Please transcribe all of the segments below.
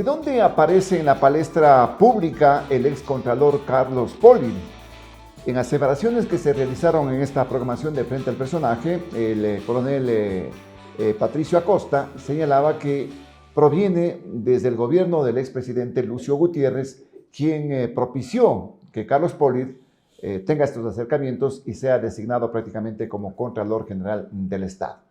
¿De dónde aparece en la palestra pública el excontralor Carlos Poli? En aseveraciones que se realizaron en esta programación de Frente al Personaje, el coronel Patricio Acosta señalaba que proviene desde el gobierno del expresidente Lucio Gutiérrez, quien propició que Carlos Poli tenga estos acercamientos y sea designado prácticamente como Contralor General del Estado.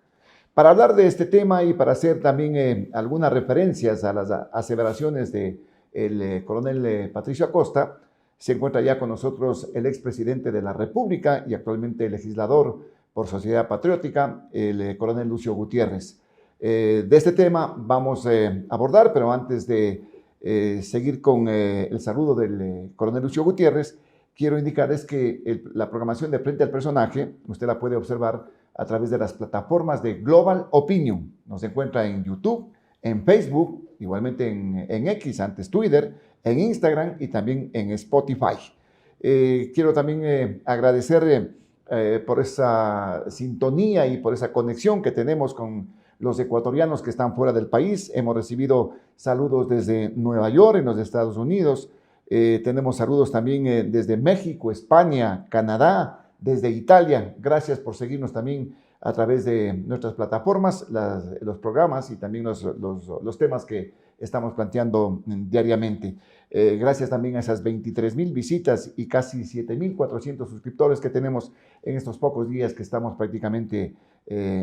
Para hablar de este tema y para hacer también algunas referencias a las aseveraciones del coronel Patricio Acosta, se encuentra ya con nosotros el expresidente de la República y actualmente legislador por Sociedad Patriótica, el coronel Lucio Gutiérrez. De este tema vamos a abordar, pero antes de seguir con el saludo del coronel Lucio Gutiérrez, quiero indicarles que la programación de Frente al Personaje, usted la puede observar a través de las plataformas de Global Opinion. Nos encuentra en YouTube, en Facebook, igualmente en X, antes Twitter, en Instagram y también en Spotify. Quiero también agradecer por esa sintonía y por esa conexión que tenemos con los ecuatorianos que están fuera del país. Hemos recibido saludos desde Nueva York, en los Estados Unidos. Tenemos saludos también desde México, España, Canadá, desde Italia. Gracias por seguirnos también a través de nuestras plataformas, los programas y también los temas que estamos planteando diariamente. Gracias también a esas 23,000 visitas y casi 7,400 suscriptores que tenemos en estos pocos días que estamos prácticamente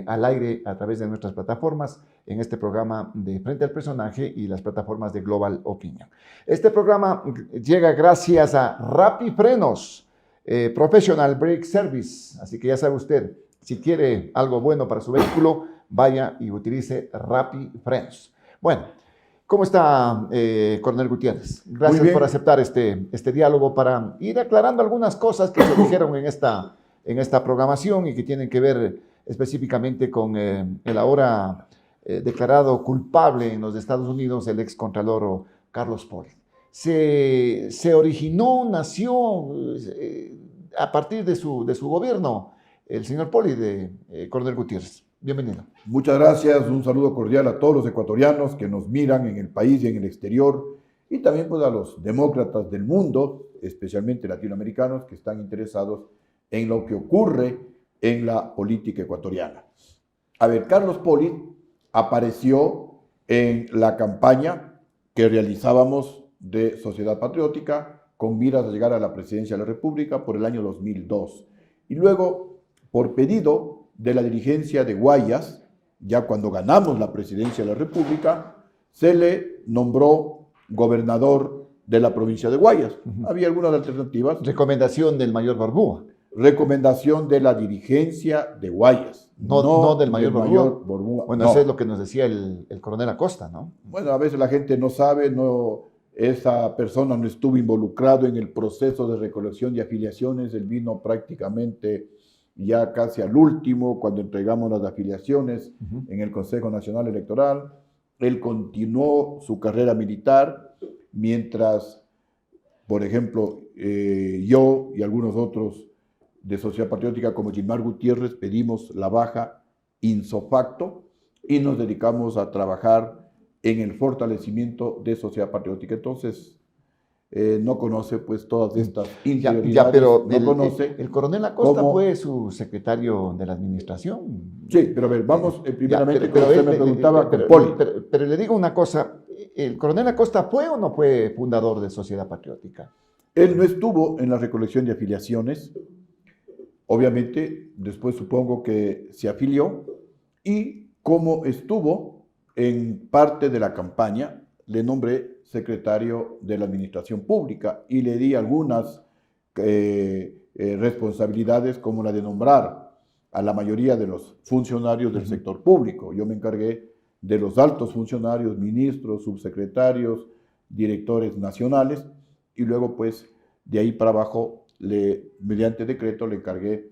al aire a través de nuestras plataformas en este programa de Frente al Personaje y las plataformas de Global Opinion. Este programa llega gracias a Rappi Frenos, Professional Brake Service, así que ya sabe usted, si quiere algo bueno para su vehículo, vaya y utilice Rappi Frenos. Bueno, ¿cómo está, coronel Gutiérrez? Gracias por aceptar este diálogo para ir aclarando algunas cosas que se dijeron en esta programación y que tienen que ver específicamente con el ahora declarado culpable en los Estados Unidos, el excontralor Carlos Poli. Se originó, nació a partir de su gobierno, el señor Poli, coronel Gutiérrez. Bienvenido. Muchas gracias, un saludo cordial a todos los ecuatorianos que nos miran en el país y en el exterior, y también pues a los demócratas del mundo, especialmente latinoamericanos, que están interesados en lo que ocurre en la política ecuatoriana. A ver, Carlos Poli apareció en la campaña que realizábamos de Sociedad Patriótica con miras a llegar a la presidencia de la República por el año 2002. Y luego, por pedido de la dirigencia de Guayas, ya cuando ganamos la presidencia de la República, se le nombró gobernador de la provincia de Guayas. Había algunas alternativas. Recomendación del mayor Barbúa. Recomendación de la dirigencia de Guayas. No del mayor Barbúa. Bueno, no. Eso es lo que nos decía el coronel Acosta, ¿no? Bueno, a veces la gente no sabe, esa persona no estuvo involucrado en el proceso de recolección de afiliaciones. Él vino prácticamente ya casi al último, cuando entregamos las afiliaciones en el Consejo Nacional Electoral. Él continuó su carrera militar, mientras, por ejemplo, yo y algunos otros de Sociedad Patriótica como Gilmar Gutiérrez pedimos la baja ipso facto y nos dedicamos a trabajar en el fortalecimiento de Sociedad Patriótica. Entonces, no conoce pues todas estas interioridades. Pero no conoce el coronel Acosta fue su secretario de la administración. Sí, pero a ver, vamos primeramente, pero usted me preguntaba con Poli. Pero le digo una cosa, ¿el coronel Acosta fue o no fue fundador de Sociedad Patriótica? Él no estuvo en la recolección de afiliaciones. Obviamente, después supongo que se afilió, y como estuvo en parte de la campaña, le nombré secretario de la Administración Pública y le di algunas responsabilidades, como la de nombrar a la mayoría de los funcionarios del sector público. Yo me encargué de los altos funcionarios, ministros, subsecretarios, directores nacionales, y luego pues de ahí para abajo, mediante decreto, le encargué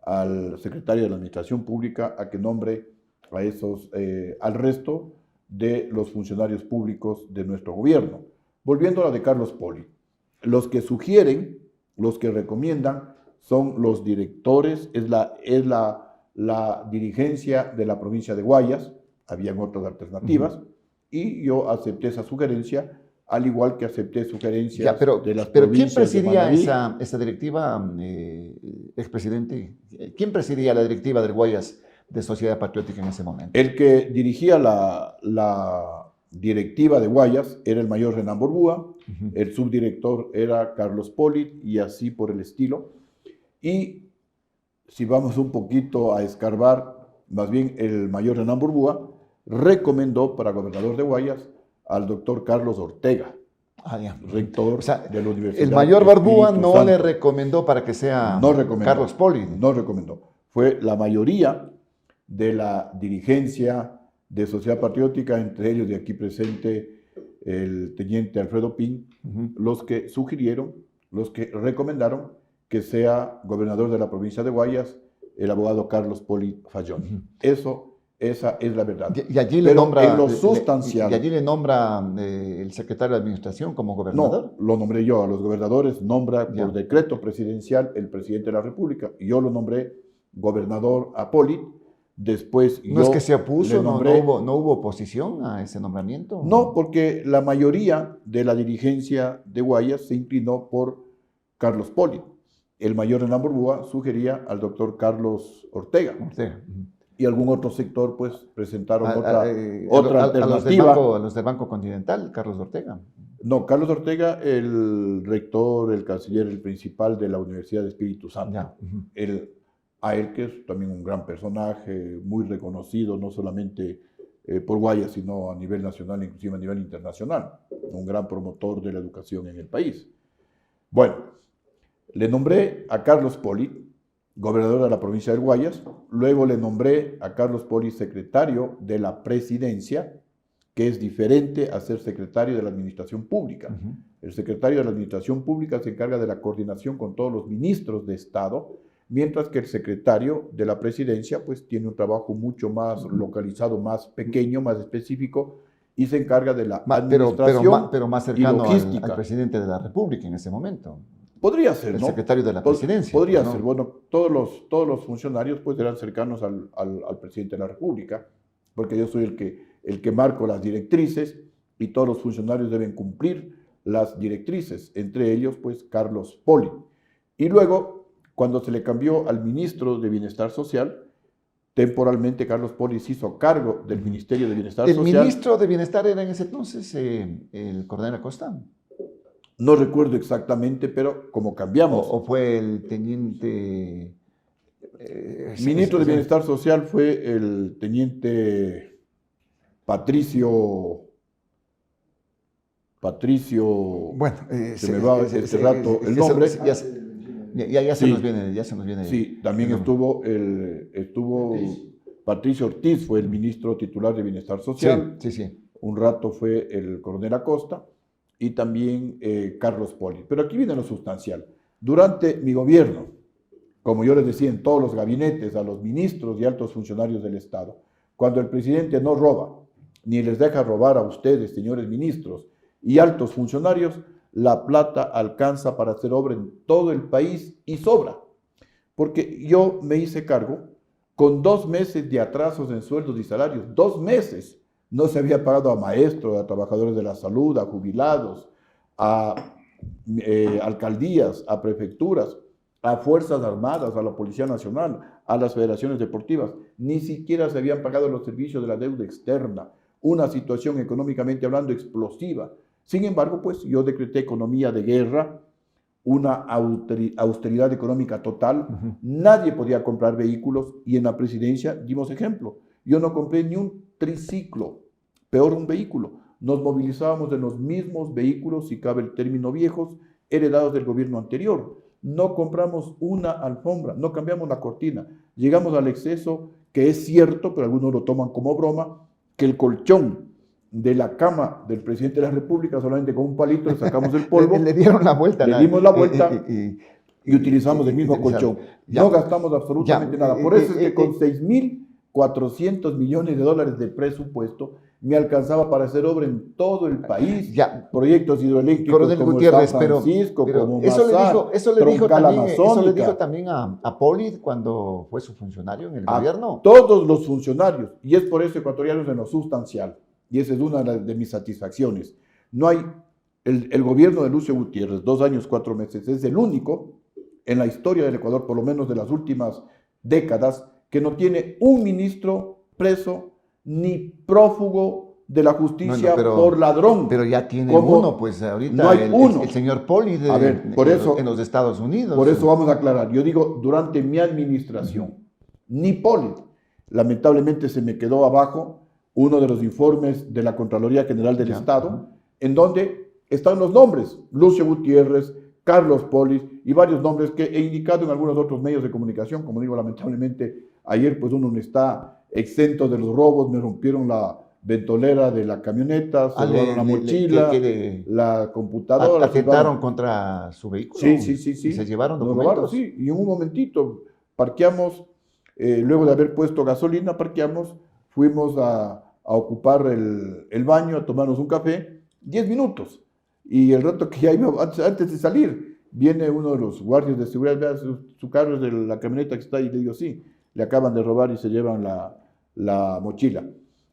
al secretario de la Administración Pública a que nombre a al resto de los funcionarios públicos de nuestro gobierno. Volviendo a la de Carlos Poli, los que sugieren, los que recomiendan, son los directores, es la dirigencia de la provincia de Guayas. Habían otras alternativas, y yo acepté esa sugerencia, al igual que acepté sugerencias Ya, de las pero ¿quién provincias de presidía Manabí. esa directiva, expresidente? ¿Quién presidía la directiva del Guayas de Sociedad Patriótica en ese momento? El que dirigía la directiva de Guayas era el mayor Renan Borbúa, el subdirector era Carlos Poli y así por el estilo. Y si vamos un poquito a escarbar, más bien el mayor Renan Borbúa recomendó para gobernador de Guayas al doctor Carlos Ortega, rector de la Universidad. El mayor Barbúa Espíritu no Santo. le recomendó para que sea No recomendó, Carlos Poli. No recomendó. Fue la mayoría de la dirigencia de Sociedad Patriótica, entre ellos de aquí presente el teniente Alfredo Pin, los que sugirieron, los que recomendaron que sea gobernador de la provincia de Guayas el abogado Carlos Poli Fallón. Esa es la verdad. Y allí le nombra, en lo sustancial. y allí le nombra el secretario de Administración como gobernador. No, lo nombré yo. A los gobernadores nombra por decreto presidencial el presidente de la República. Y yo lo nombré gobernador a Poli. Después ¿No es que se opuso? ¿No hubo oposición a ese nombramiento? No, porque la mayoría de la dirigencia de Guayas se inclinó por Carlos Poli. El mayor Hernán Borbúa sugería al doctor Carlos Ortega. Y algún otro sector, pues, presentaron otra alternativa. A los del Banco Continental, Carlos Ortega. No, Carlos Ortega, el rector, el canciller, el principal de la Universidad de Espíritu Santo. A él, que es también un gran personaje, muy reconocido, no solamente por Guayas, sino a nivel nacional, inclusive a nivel internacional. Un gran promotor de la educación en el país. Bueno, le nombré a Carlos Poli gobernador de la provincia del Guayas, luego le nombré a Carlos Poli secretario de la presidencia, que es diferente a ser secretario de la administración pública. El secretario de la administración pública se encarga de la coordinación con todos los ministros de Estado, mientras que el secretario de la presidencia pues tiene un trabajo mucho más localizado, más pequeño, más específico, y se encarga de la administración pero más cercano al presidente de la República en ese momento. Podría ser, ¿no? El secretario de la presidencia. Podría ser. Bueno, todos los funcionarios pues eran cercanos al presidente de la República, porque yo soy el que marco las directrices y todos los funcionarios deben cumplir las directrices, entre ellos pues Carlos Poli. Y luego, cuando se le cambió al ministro de Bienestar Social, temporalmente Carlos Poli se hizo cargo del Ministerio de Bienestar Social. ¿El ministro de Bienestar era en ese entonces el coronel Acosta? No recuerdo exactamente, pero como cambiamos. ¿O fue el teniente? Ministro de Bienestar Social fue el teniente Patricio. Bueno, se me va este rato el nombre. Ya se nos viene. Sí, también estuvo Patricio Ortiz, fue el ministro titular de Bienestar Social. Sí. Un rato fue el coronel Acosta. Y también Carlos Poli. Pero aquí viene lo sustancial. Durante mi gobierno, como yo les decía en todos los gabinetes, a los ministros y altos funcionarios del Estado, cuando el presidente no roba, ni les deja robar a ustedes, señores ministros y altos funcionarios, la plata alcanza para hacer obra en todo el país y sobra. Porque yo me hice cargo con 2 meses de atrasos en sueldos y salarios, 2 meses. No se había pagado a maestros, a trabajadores de la salud, a jubilados, a alcaldías, a prefecturas, a Fuerzas Armadas, a la Policía Nacional, a las federaciones deportivas. Ni siquiera se habían pagado los servicios de la deuda externa. Una situación económicamente hablando explosiva. Sin embargo, pues yo decreté economía de guerra, una austeridad económica total. Nadie podía comprar vehículos y en la presidencia dimos ejemplo. Yo no compré ni un triciclo, peor un vehículo. Nos movilizábamos de los mismos vehículos, si cabe el término viejos, heredados del gobierno anterior. No compramos una alfombra, no cambiamos la cortina. Llegamos al exceso, que es cierto, pero algunos lo toman como broma, que el colchón de la cama del presidente de la República, solamente con un palito le sacamos el polvo. Le dieron la vuelta. Le dimos la vuelta y utilizamos el mismo colchón. No gastamos absolutamente nada. Por eso es que con 6.400 millones de dólares de presupuesto me alcanzaba para hacer obra en todo el país. Proyectos hidroeléctricos Coronel como Gutiérrez, San Francisco, pero como eso le dijo Amazónica. también a Poli cuando fue su funcionario en el gobierno. Todos los funcionarios. Y es por eso, ecuatorianos, en lo sustancial. y esa es una de mis satisfacciones. No hay, el gobierno de Lucio Gutiérrez, 2 años, 4 meses, es el único en la historia del Ecuador, por lo menos de las últimas décadas, que no tiene un ministro preso ni prófugo de la justicia por ladrón. Pero ya tiene uno, pues ahorita no hay uno. El señor Poli en los Estados Unidos. Por eso vamos a aclarar. Yo digo, durante mi administración, ni Poli. Lamentablemente se me quedó abajo uno de los informes de la Contraloría General del Estado, en donde están los nombres, Lucio Gutiérrez, Carlos Polis y varios nombres que he indicado en algunos otros medios de comunicación. Como digo, lamentablemente ayer pues uno no está exento de los robos, me rompieron la ventolera de la camioneta, se robaron la mochila, la computadora. ¿Atentaron contra su vehículo? Sí. ¿Y se llevaron documentos? Sí, y en un momentito parqueamos, luego de haber puesto gasolina, parqueamos, fuimos a ocupar el baño, a tomarnos un café, 10 minutos. Y el rato que ya iba, antes de salir, viene uno de los guardias de seguridad, vea, su carro es de la camioneta que está ahí, y le digo, sí, le acaban de robar y se llevan la mochila.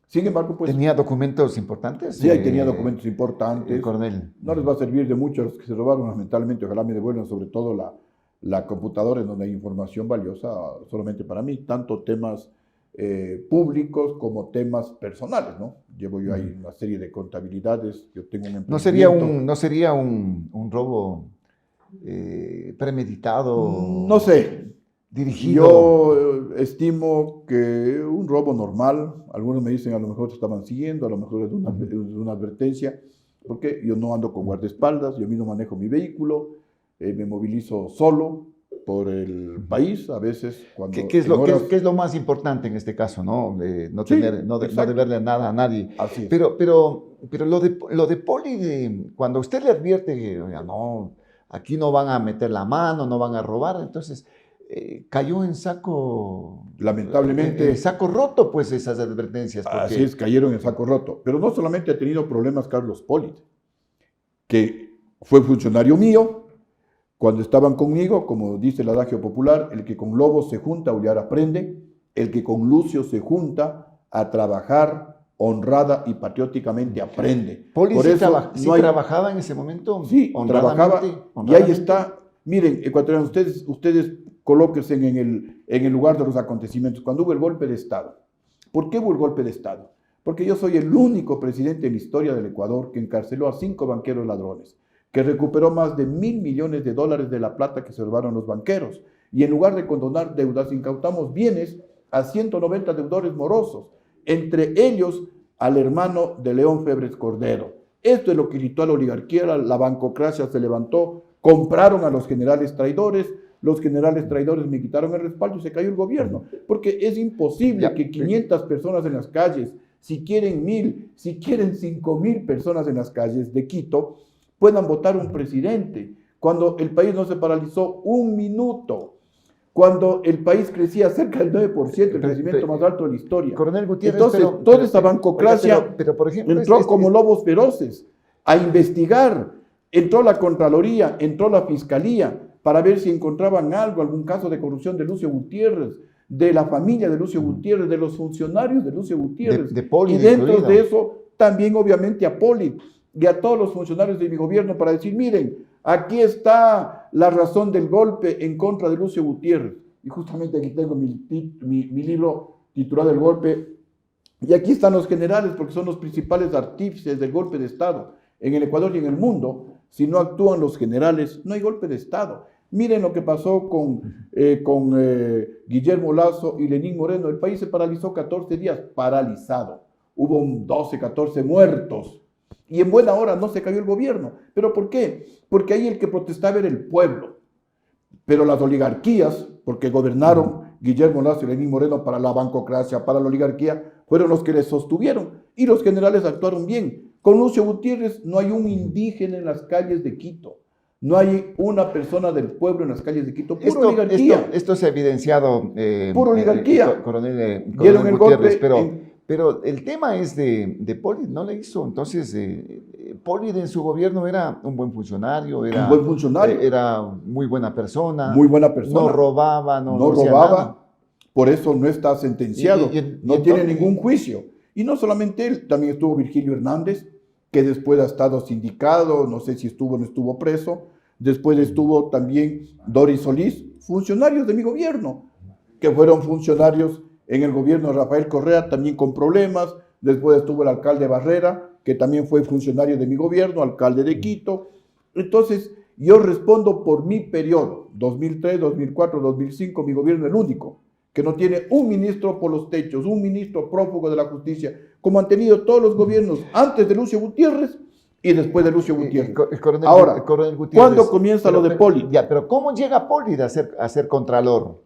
Sin embargo, pues... ¿Tenía documentos importantes? Sí, tenía documentos importantes. Coronel. No les va a servir de mucho a los que se robaron, lamentablemente, ojalá me devuelvan sobre todo la computadora en donde hay información valiosa solamente para mí, tanto temas públicos como temas personales, ¿no? Llevo yo ahí una serie de contabilidades, yo tengo un emprendimiento. ¿No sería un robo premeditado? No sé. Dirigido. Yo estimo que un robo normal, algunos me dicen a lo mejor te estaban siguiendo, a lo mejor es una advertencia, porque yo no ando con guardaespaldas, yo mismo manejo mi vehículo, me movilizo solo por el país, a veces cuando... ¿Qué es lo más importante en este caso, no? No deberle nada a nadie. Así es. Pero lo de Poli, cuando usted le advierte que, no, aquí no van a meter la mano, no van a robar, entonces... cayó en saco... Lamentablemente... En saco roto, pues, esas advertencias. Porque... Así es, cayeron en saco roto. Pero no solamente ha tenido problemas Carlos Poli, que fue funcionario mío, cuando estaban conmigo, como dice el adagio popular, el que con lobos se junta, aullar aprende, el que con Lucio se junta a trabajar honrada y patrióticamente aprende. Poli trabajaba en ese momento. Sí, trabajaba. Y ahí está. Miren, ecuatorianos, ustedes colóquense en el lugar de los acontecimientos. Cuando hubo el golpe de Estado. ¿Por qué hubo el golpe de Estado? Porque yo soy el único presidente en la historia del Ecuador que encarceló a 5 banqueros ladrones, que recuperó más de $1.000 millones de la plata que se robaron los banqueros. Y en lugar de condonar deudas, incautamos bienes a 190 deudores morosos, entre ellos al hermano de León Febres Cordero. Esto es lo que gritó a la oligarquía, la bancocracia se levantó, compraron a los generales traidores me quitaron el respaldo y se cayó el gobierno. Porque es imposible que 500 personas en las calles, si quieren 1.000, si quieren 5.000 personas en las calles de Quito, puedan votar un presidente. Cuando el país no se paralizó un minuto, cuando el país crecía cerca del 9%, el crecimiento más alto de la historia. Coronel Gutiérrez, entonces, toda esta bancocracia por ejemplo, entró como lobos feroces a investigar. Entró la Contraloría, entró la Fiscalía para ver si encontraban algún caso de corrupción de Lucio Gutiérrez, de la familia de Lucio Gutiérrez, de los funcionarios de Lucio Gutiérrez. De Poli, y dentro de eso, también obviamente a Poli y a todos los funcionarios de mi gobierno para decir, miren, aquí está la razón del golpe en contra de Lucio Gutiérrez. Y justamente aquí tengo mi libro titulado El golpe. Y aquí están los generales, porque son los principales artífices del golpe de Estado en el Ecuador y en el mundo. Si no actúan los generales, no hay golpe de Estado. Miren lo que pasó con Guillermo Lasso y Lenín Moreno. El país se paralizó 14 días, paralizado. Hubo 12, 14 muertos. Y en buena hora no se cayó el gobierno. ¿Pero por qué? Porque ahí el que protestaba era el pueblo. Pero las oligarquías, porque gobernaron Guillermo Lasso y Lenín Moreno para la bancocracia, para la oligarquía, fueron los que les sostuvieron. Y los generales actuaron bien. Con Lucio Gutiérrez no hay un indígena en las calles de Quito. No hay una persona del pueblo en las calles de Quito. Pura oligarquía. Esto se ha evidenciado. Pura oligarquía. Coronel Dieron el Gutiérrez, golpe. pero el tema es de Poli, no le hizo. Entonces, Poli en su gobierno era un buen funcionario. Era muy buena persona. Muy buena persona. No robaba, no robaba. nada. Por eso no está sentenciado. No tiene ningún juicio. Y no solamente él, también estuvo Virgilio Hernández, que después ha estado sindicado, no sé si estuvo o no estuvo preso. Después estuvo también Doris Solís, funcionarios de mi gobierno, que fueron funcionarios en el gobierno de Rafael Correa, también con problemas. Después estuvo el alcalde Barrera, que también fue funcionario de mi gobierno, alcalde de Quito. Entonces, yo respondo por mi periodo, 2003, 2004, 2005, mi gobierno es el único que no tiene un ministro por los techos, un ministro prófugo de la justicia, como han tenido todos los gobiernos antes de Lucio Gutiérrez y después de Lucio Gutiérrez. Ahora, ¿cuándo comienza lo de Poli? Ya, pero ¿cómo llega Poli a ser contralor?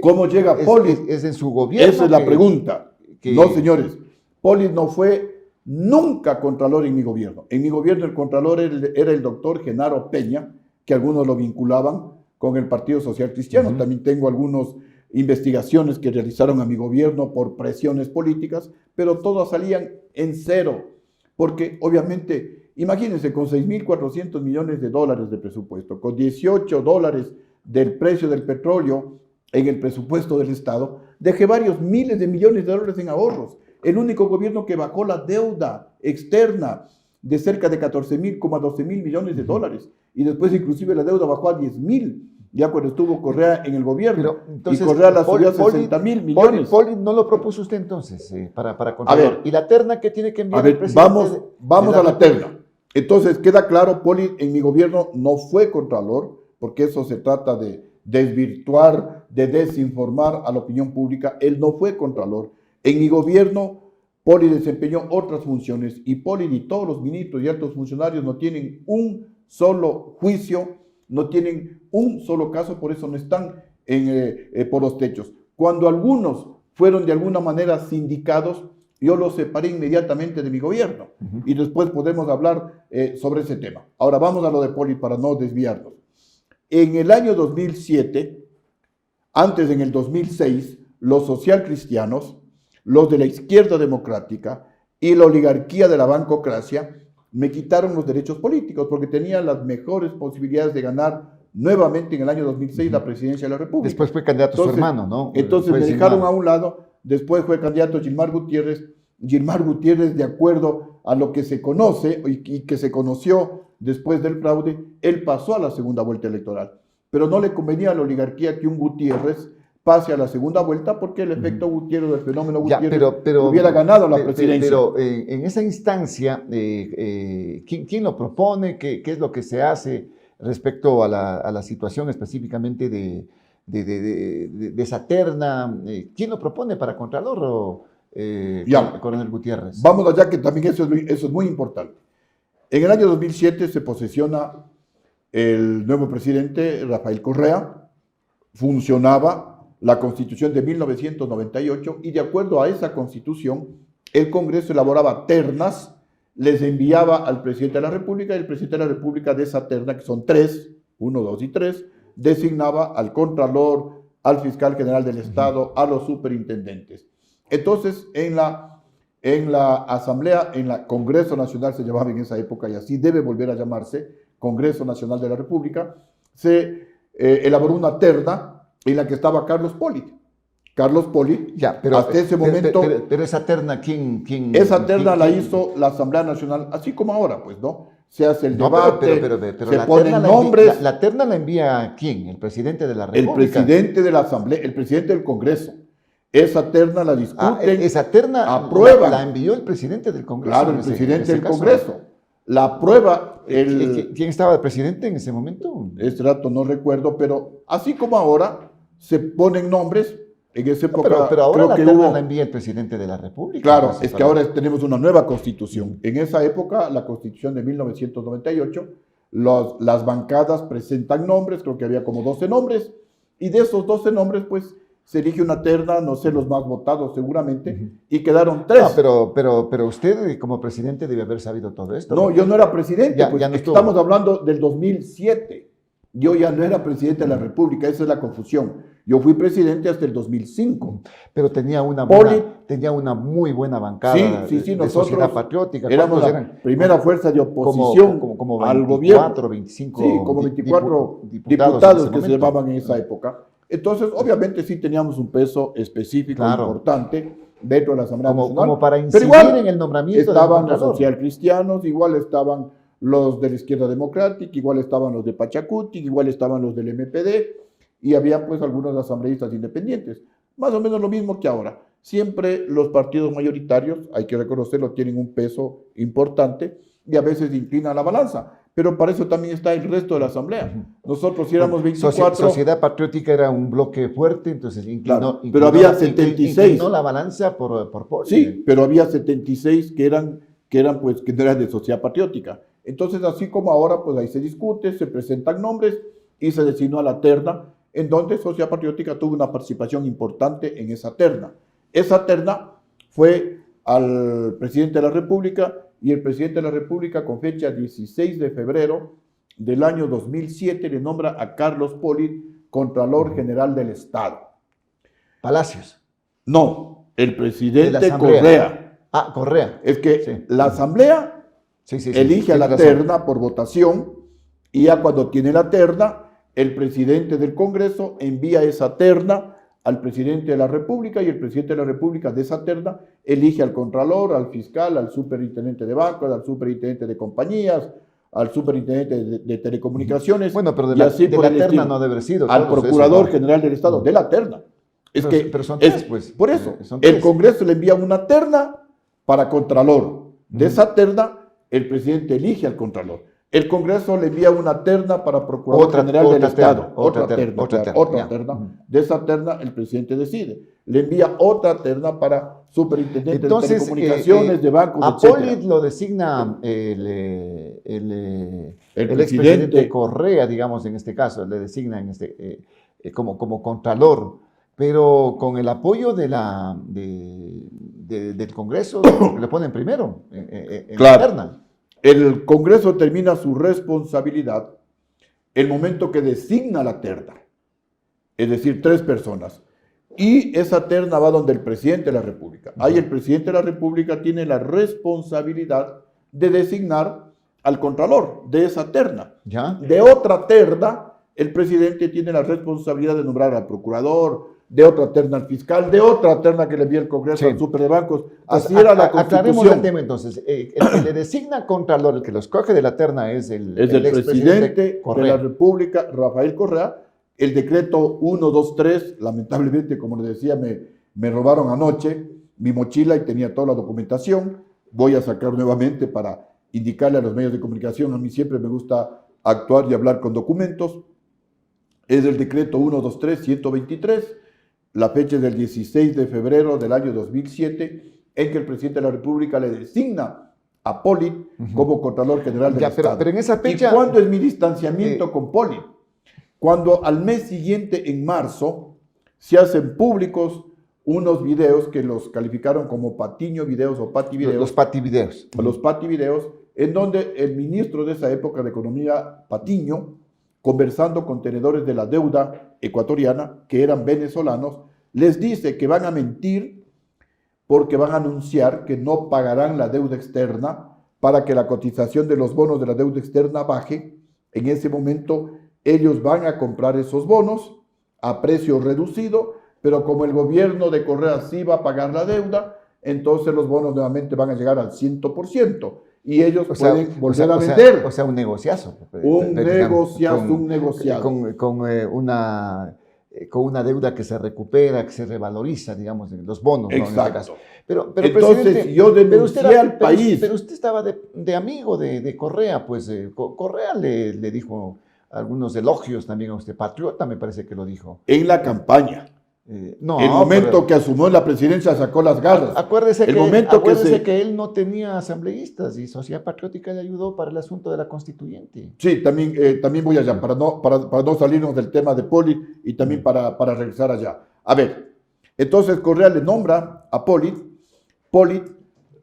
¿Cómo llega Poli? ¿Es en su gobierno? Esa es la pregunta. No, señores. Poli no fue nunca contralor en mi gobierno. En mi gobierno el contralor era el doctor Genaro Peña, que algunos lo vinculaban con el Partido Social Cristiano. También tengo algunas investigaciones que realizaron a mi gobierno por presiones políticas, pero todas salían en cero. Porque obviamente, imagínense, con 6.400 millones de dólares de presupuesto, con 18 dólares del precio del petróleo en el presupuesto del Estado, dejé varios miles de millones de dólares en ahorros. El único gobierno que bajó la deuda externa de cerca de 12 mil millones de dólares. Y después inclusive la deuda bajó a 10.000, ya cuando estuvo Correa en el gobierno. Pero, entonces, y Correa la subió a 60.000 millones. Poli no lo propuso usted entonces para contralor. ¿Y la terna que tiene que enviar el presidente? Vamos a la terna. Entonces queda claro, Poli en mi gobierno no fue contralor, porque eso se trata de desvirtuar, de desinformar a la opinión pública. Él no fue contralor. En mi gobierno, Poli desempeñó otras funciones y Poli y todos los ministros y altos funcionarios no tienen un solo juicio, no tienen un solo caso, por eso no están por los techos. Cuando algunos fueron de alguna manera sindicados, yo los separé inmediatamente de mi gobierno y después podemos hablar sobre ese tema. Ahora vamos a lo de Poli para no desviarnos. En el año 2007, antes en el 2006, los socialcristianos, los de la izquierda democrática y la oligarquía de la bancocracia me quitaron los derechos políticos porque tenía las mejores posibilidades de ganar nuevamente en el año 2006 la presidencia de la República. Después fue candidato su hermano, ¿no? Entonces me dejaron a un lado, después fue candidato Gilmar Gutiérrez, de acuerdo a lo que se conoce y que se conoció después del fraude, él pasó a la segunda vuelta electoral. Pero no le convenía a la oligarquía que un Gutiérrez pase a la segunda vuelta porque el efecto Gutiérrez, el fenómeno Gutiérrez, hubiera ganado la presidencia. Pero en esa instancia, ¿quién lo propone? ¿Qué es lo que se hace respecto a la situación específicamente de esa terna? ¿Quién lo propone para Contralor, Coronel Gutiérrez? Vamos allá, que también eso es muy importante. En el año 2007 se posesiona el nuevo presidente, Rafael Correa, funcionaba la Constitución de 1998 y de acuerdo a esa Constitución, el Congreso elaboraba ternas, les enviaba al presidente de la República y el presidente de la República de esa terna, que son 3, 1, 2 y 3, designaba al Contralor, al Fiscal General del Estado, a los superintendentes. Entonces, en la Asamblea, en la Congreso Nacional se llamaba en esa época y así debe volver a llamarse, Congreso Nacional de la República, se elaboró una terna en la que estaba Carlos Poli. Carlos Poli, pero hasta ese momento... Pero esa terna, ¿quién? Esa terna la hizo la Asamblea Nacional, así como ahora, pues, ¿no? Se hace el debate, pero se ponen nombres... ¿La terna la envía quién? ¿El presidente de la República? El presidente de la Asamblea, el presidente del Congreso. Esa terna la discuten, esa terna aprueban. La envió el presidente del Congreso. Claro, el presidente del Congreso. La aprueba ¿Quién estaba de presidente en ese momento? Este dato no recuerdo, pero así como ahora se ponen nombres, en esa época pero ahora creo la que terna hubo... la envía el presidente de la República. Claro, es que ahora tenemos una nueva constitución. En esa época, la constitución de 1998, las bancadas presentan nombres, creo que había como 12 nombres, y de esos 12 nombres, pues, se elige una terna, no sé, los más votados seguramente, y quedaron 3. Pero usted como presidente debe haber sabido todo esto. No, yo no era presidente, ya pues no estamos hablando del 2007. Yo ya no era presidente de la República, esa es la confusión. Yo fui presidente hasta el 2005. Pero tenía una muy buena bancada sí, de Sociedad Patriótica. Éramos la primera fuerza de oposición como al 24, gobierno. 25 sí, como 24 diputados que se llamaban en esa época. Entonces, obviamente sí teníamos un peso específico, importante, dentro de la Asamblea Nacional. Como para Pero incidir igual en el nombramiento estaban del los Contralor. socialcristianos, igual estaban los de la Izquierda Democrática, igual estaban los de Pachacuti, igual estaban los del MPD, y había pues algunos asambleístas independientes. Más o menos lo mismo que ahora. Siempre los partidos mayoritarios, hay que reconocerlo, tienen un peso importante y a veces inclinan la balanza. Pero para eso también está el resto de la Asamblea. Nosotros si éramos 24... Sociedad Patriótica era un bloque fuerte, entonces Claro, pero había 76. Inclinó la balanza por Poli. Sí, pero había 76 que no eran de Sociedad Patriótica. Entonces, así como ahora, pues ahí se discute, se presentan nombres y se designó a la terna, en donde Sociedad Patriótica tuvo una participación importante en esa terna. Esa terna fue al presidente de la República, y el presidente de la República, con fecha 16 de febrero del año 2007, le nombra a Carlos Poli Contralor General del Estado. Palacios. No, el presidente Asamblea. Correa. Ah, Correa. Es que Sí. la Asamblea elige a la terna por votación, y ya cuando tiene la terna, el presidente del Congreso envía esa terna al presidente de la República, y el presidente de la República de esa terna elige al contralor, al fiscal, al superintendente de bancos, al superintendente de compañías, al superintendente de telecomunicaciones. Bueno, pero de y la, así de por la el terna estilo. no debe haber sido. Al todos procurador eso, ¿no? general del Estado, de la terna. Pero son tres, pues. Por eso, Son el tres. Congreso le envía una terna para contralor. De esa terna, el presidente elige al contralor. El Congreso le envía una terna para Procurador General del Estado. Otra terna. De esa terna, el presidente decide. Le envía otra terna para superintendente de telecomunicaciones, de bancos, a etc. Poli lo designa el presidente expresidente Correa, digamos, en este caso, le designa como contralor, pero con el apoyo del Congreso le ponen primero en la terna. El Congreso termina su responsabilidad el momento que designa la terna, es decir, 3 personas. Y esa terna va donde el presidente de la República. Ahí el presidente de la República tiene la responsabilidad de designar al contralor de esa terna. ¿Ya? De otra terna, el presidente tiene la responsabilidad de nombrar al procurador, de otra terna al fiscal, de otra terna que le envía el Congreso al super de bancos. Así era la Constitución. Aclaremos el tema entonces. El que le designa contralor, el que lo escoge de la terna es el presidente de la República, Rafael Correa. El decreto 123, lamentablemente, como les decía, me robaron anoche mi mochila y tenía toda la documentación. Voy a sacar nuevamente para indicarle a los medios de comunicación. A mí siempre me gusta actuar y hablar con documentos. Es el decreto 123-123. La fecha es del 16 de febrero del año 2007, en que el presidente de la República le designa a Poli como Contralor General del Estado. Pero en esa fecha, ¿Y cuándo es mi distanciamiento con Poli? Cuando al mes siguiente, en marzo, se hacen públicos unos videos que los calificaron como Patiño Videos o Pati Videos. Los Pati Videos. Los Pati Videos, en donde el ministro de esa época de Economía, Patiño, conversando con tenedores de la deuda ecuatoriana, que eran venezolanos, les dice que van a mentir porque van a anunciar que no pagarán la deuda externa para que la cotización de los bonos de la deuda externa baje. En ese momento ellos van a comprar esos bonos a precio reducido, pero como el gobierno de Correa sí va a pagar la deuda, entonces los bonos nuevamente van a llegar al 100%. Y ellos pueden volver a vender. O sea, un negociazo. Un negociazo. Con una deuda que se recupera, que se revaloriza, digamos, en los bonos. Exacto. ¿no? En este caso. Pero entonces yo denuncié al país. Pero usted estaba de amigo de Correa, pues Correa le dijo algunos elogios también a usted. Patriota me parece que lo dijo. En la campaña. No, el momento que asumió la presidencia sacó las garras. Acuérdese que él no tenía asambleístas y Sociedad Patriótica le ayudó para el asunto de la constituyente. Sí, también voy allá, para no salirnos del tema de Poli y también para regresar allá. A ver, entonces Correa le nombra a Poli,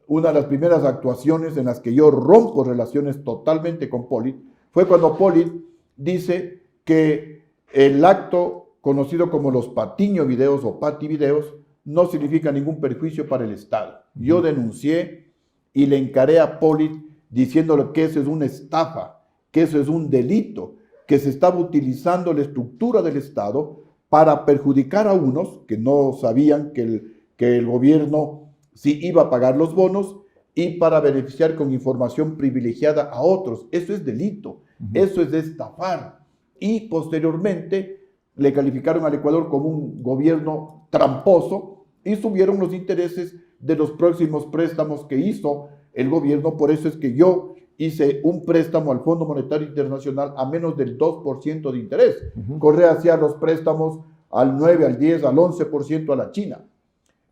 una de las primeras actuaciones en las que yo rompo relaciones totalmente con Poli, fue cuando Poli dice que el acto conocido como los Patiño Videos o Pati Videos, no significa ningún perjuicio para el Estado. Yo denuncié y le encaré a Poli diciéndole que eso es una estafa, que eso es un delito, que se estaba utilizando la estructura del Estado para perjudicar a unos que no sabían que que el gobierno sí iba a pagar los bonos y para beneficiar con información privilegiada a otros. Eso es delito, eso es de estafar. Y posteriormente le calificaron al Ecuador como un gobierno tramposo y subieron los intereses de los próximos préstamos que hizo el gobierno. Por eso es que yo hice un préstamo al Fondo Monetario Internacional a menos del 2% de interés. Correa hacía los préstamos al 9, al 10, al 11% a la China,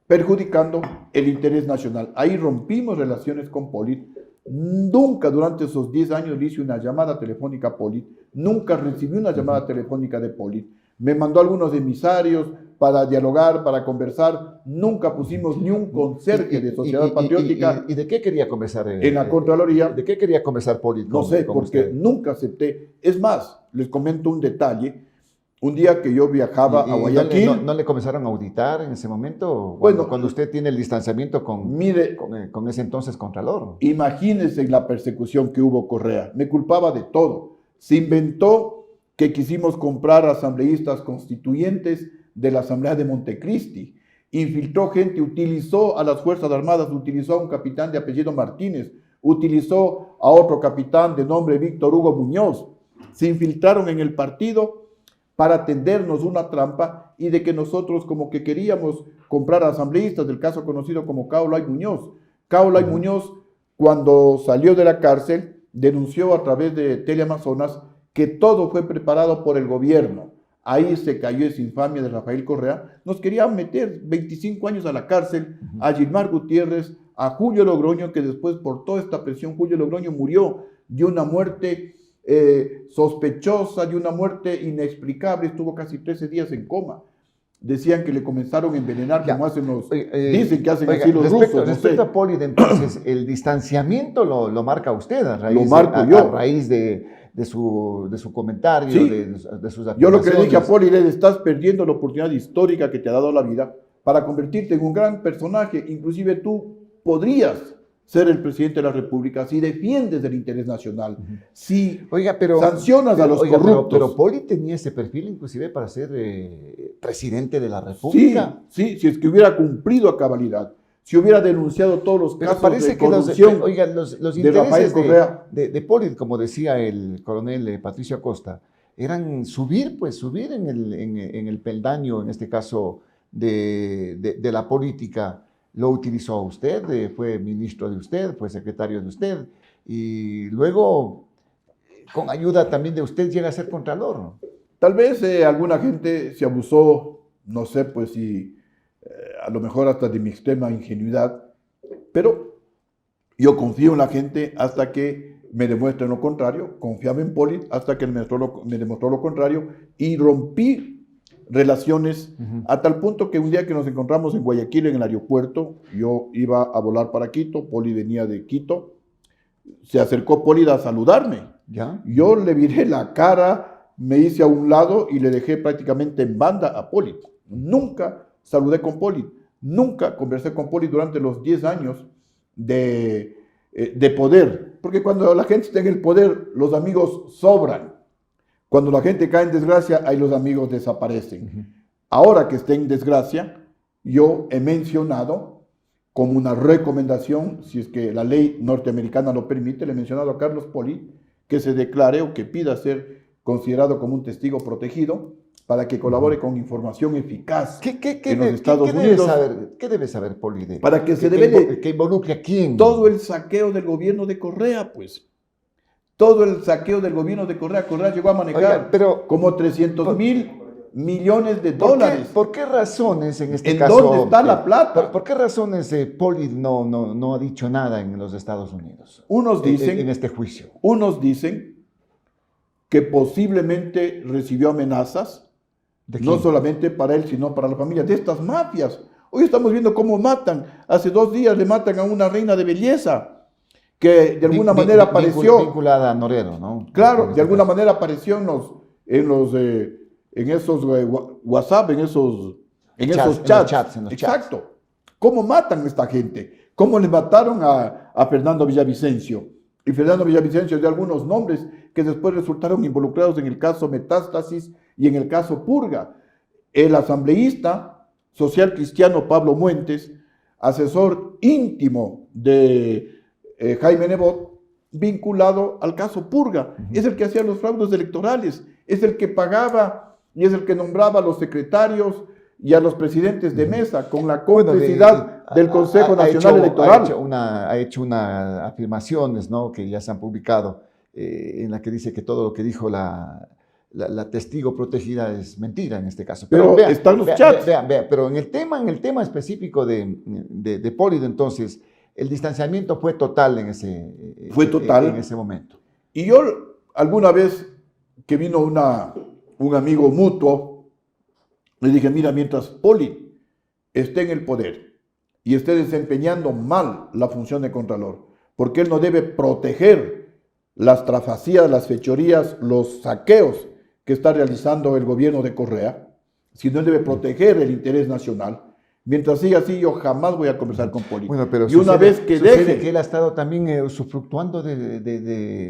perjudicando el interés nacional. Ahí rompimos relaciones con Polit. Nunca durante esos 10 años le hice una llamada telefónica a Polit, nunca recibí una llamada telefónica de Polit. Me mandó algunos emisarios para dialogar, para conversar. Nunca pusimos ni un conserje de Sociedad Patriótica. ¿Y de qué quería conversar? En la Contraloría. ¿De qué quería conversar Polit? No sé, porque nunca acepté. Es más, les comento un detalle. Un día que yo viajaba a Guayaquil... ¿No le comenzaron a auditar en ese momento? Bueno, cuando usted tiene el distanciamiento con ese entonces Contralor. Imagínense la persecución que hubo Correa. Me culpaba de todo. Se inventó que quisimos comprar asambleístas constituyentes de la Asamblea de Montecristi. Infiltró gente, utilizó a las Fuerzas Armadas, utilizó a un capitán de apellido Martínez, utilizó a otro capitán de nombre Víctor Hugo Muñoz. Se infiltraron en el partido para tendernos una trampa y de que nosotros como que queríamos comprar asambleístas, del caso conocido como Kaolay Muñoz. Kaolay Muñoz, cuando salió de la cárcel, denunció a través de Teleamazonas que todo fue preparado por el gobierno. Ahí se cayó esa infamia de Rafael Correa. Nos querían meter 25 años a la cárcel, a Gilmar Gutiérrez, a Julio Logroño, que después por toda esta presión, Julio Logroño murió de una muerte sospechosa, de una muerte inexplicable. Estuvo casi 13 días en coma. Decían que le comenzaron a envenenar, como hacen los... dicen que hacen así los rusos. Respecto a Polit, entonces, el distanciamiento lo marca usted a raíz, a raíz de su comentario, sí. de sus afirmaciones. Yo lo que le dije a Polit es: estás perdiendo la oportunidad histórica que te ha dado la vida para convertirte en un gran personaje. Inclusive tú podrías ser el presidente de la República si defiendes el interés nacional, si sancionas a los corruptos. Pero Polit tenía ese perfil inclusive para ser presidente de la República. Sí, si es que hubiera cumplido a cabalidad, si hubiera denunciado todos los casos parece de que corrupción los de Rafael Correa. De Polit, como decía el coronel Patricio Acosta, eran subir en el peldaño, en este caso, de la política. Lo utilizó a usted, fue ministro de usted, fue secretario de usted, y luego, con ayuda también de usted, llega a ser contralor, ¿no? Tal vez alguna gente se abusó, no sé, pues si a lo mejor hasta de mi extrema ingenuidad, pero yo confío en la gente hasta que me demuestren lo contrario. Confiaba en Polit hasta que me demostró lo contrario, y rompí relaciones a tal punto que un día que nos encontramos en Guayaquil en el aeropuerto, yo iba a volar para Quito, Polit venía de Quito, se acercó Polit a saludarme. ¿Ya? Yo le viré la cara, me hice a un lado y le dejé prácticamente en banda a Polit. Nunca saludé con Polit, nunca conversé con Polit durante los 10 años de poder, porque cuando la gente está en el poder, los amigos sobran. Cuando la gente cae en desgracia, ahí los amigos desaparecen. Ahora que está en desgracia, yo he mencionado como una recomendación, si es que la ley norteamericana lo permite, le he mencionado a Carlos Polit que se declare o que pida ser considerado como un testigo protegido para que colabore con información eficaz en los Estados Unidos. ¿Qué debe saber Polit? Para que se ¿Que involucre a quién? Todo el saqueo del gobierno de Correa, pues. Todo el saqueo del gobierno de Correa. Correa llegó a manejar como 300.000 millones de dólares. ¿Por qué razones en este caso? ¿En dónde está la plata? ¿Por qué razones Polit no ha dicho nada en los Estados Unidos? Unos dicen, en este juicio. Unos dicen que posiblemente recibió amenazas, no solamente para él, sino para la familia de estas mafias. Hoy estamos viendo cómo matan. Hace 2 días le matan a una reina de belleza que de alguna manera apareció vinculada a Norero, ¿no? Claro, de alguna manera apareció en esos WhatsApp, en esos chats. Exacto. ¿Cómo matan a esta gente? ¿Cómo le mataron a Fernando Villavicencio? Y Fernando Villavicencio dio algunos nombres que después resultaron involucrados en el caso Metástasis y en el caso Purga. El asambleísta social cristiano Pablo Muentes, asesor íntimo de Jaime Nebot, vinculado al caso Purga. Es el que hacía los fraudes electorales, es el que pagaba y es el que nombraba a los secretarios y a los presidentes de mesa con la complicidad del Consejo Nacional Electoral. Ha hecho unas afirmaciones, ¿no?, que ya se han publicado, en la que dice que todo lo que dijo la testigo protegida es mentira en este caso. Pero están los chats. Pero en el tema específico de Pollido, entonces, el distanciamiento fue total en ese momento. Y yo alguna vez que vino un amigo mutuo, le dije, mira, mientras Poli esté en el poder y esté desempeñando mal la función de Contralor, porque él no debe proteger las trafacías, las fechorías, los saqueos que está realizando el gobierno de Correa, sino él debe proteger el interés nacional. Mientras siga así, yo jamás voy a conversar con Poli. Bueno, pero y una vez que deje que él ha estado también usufructuando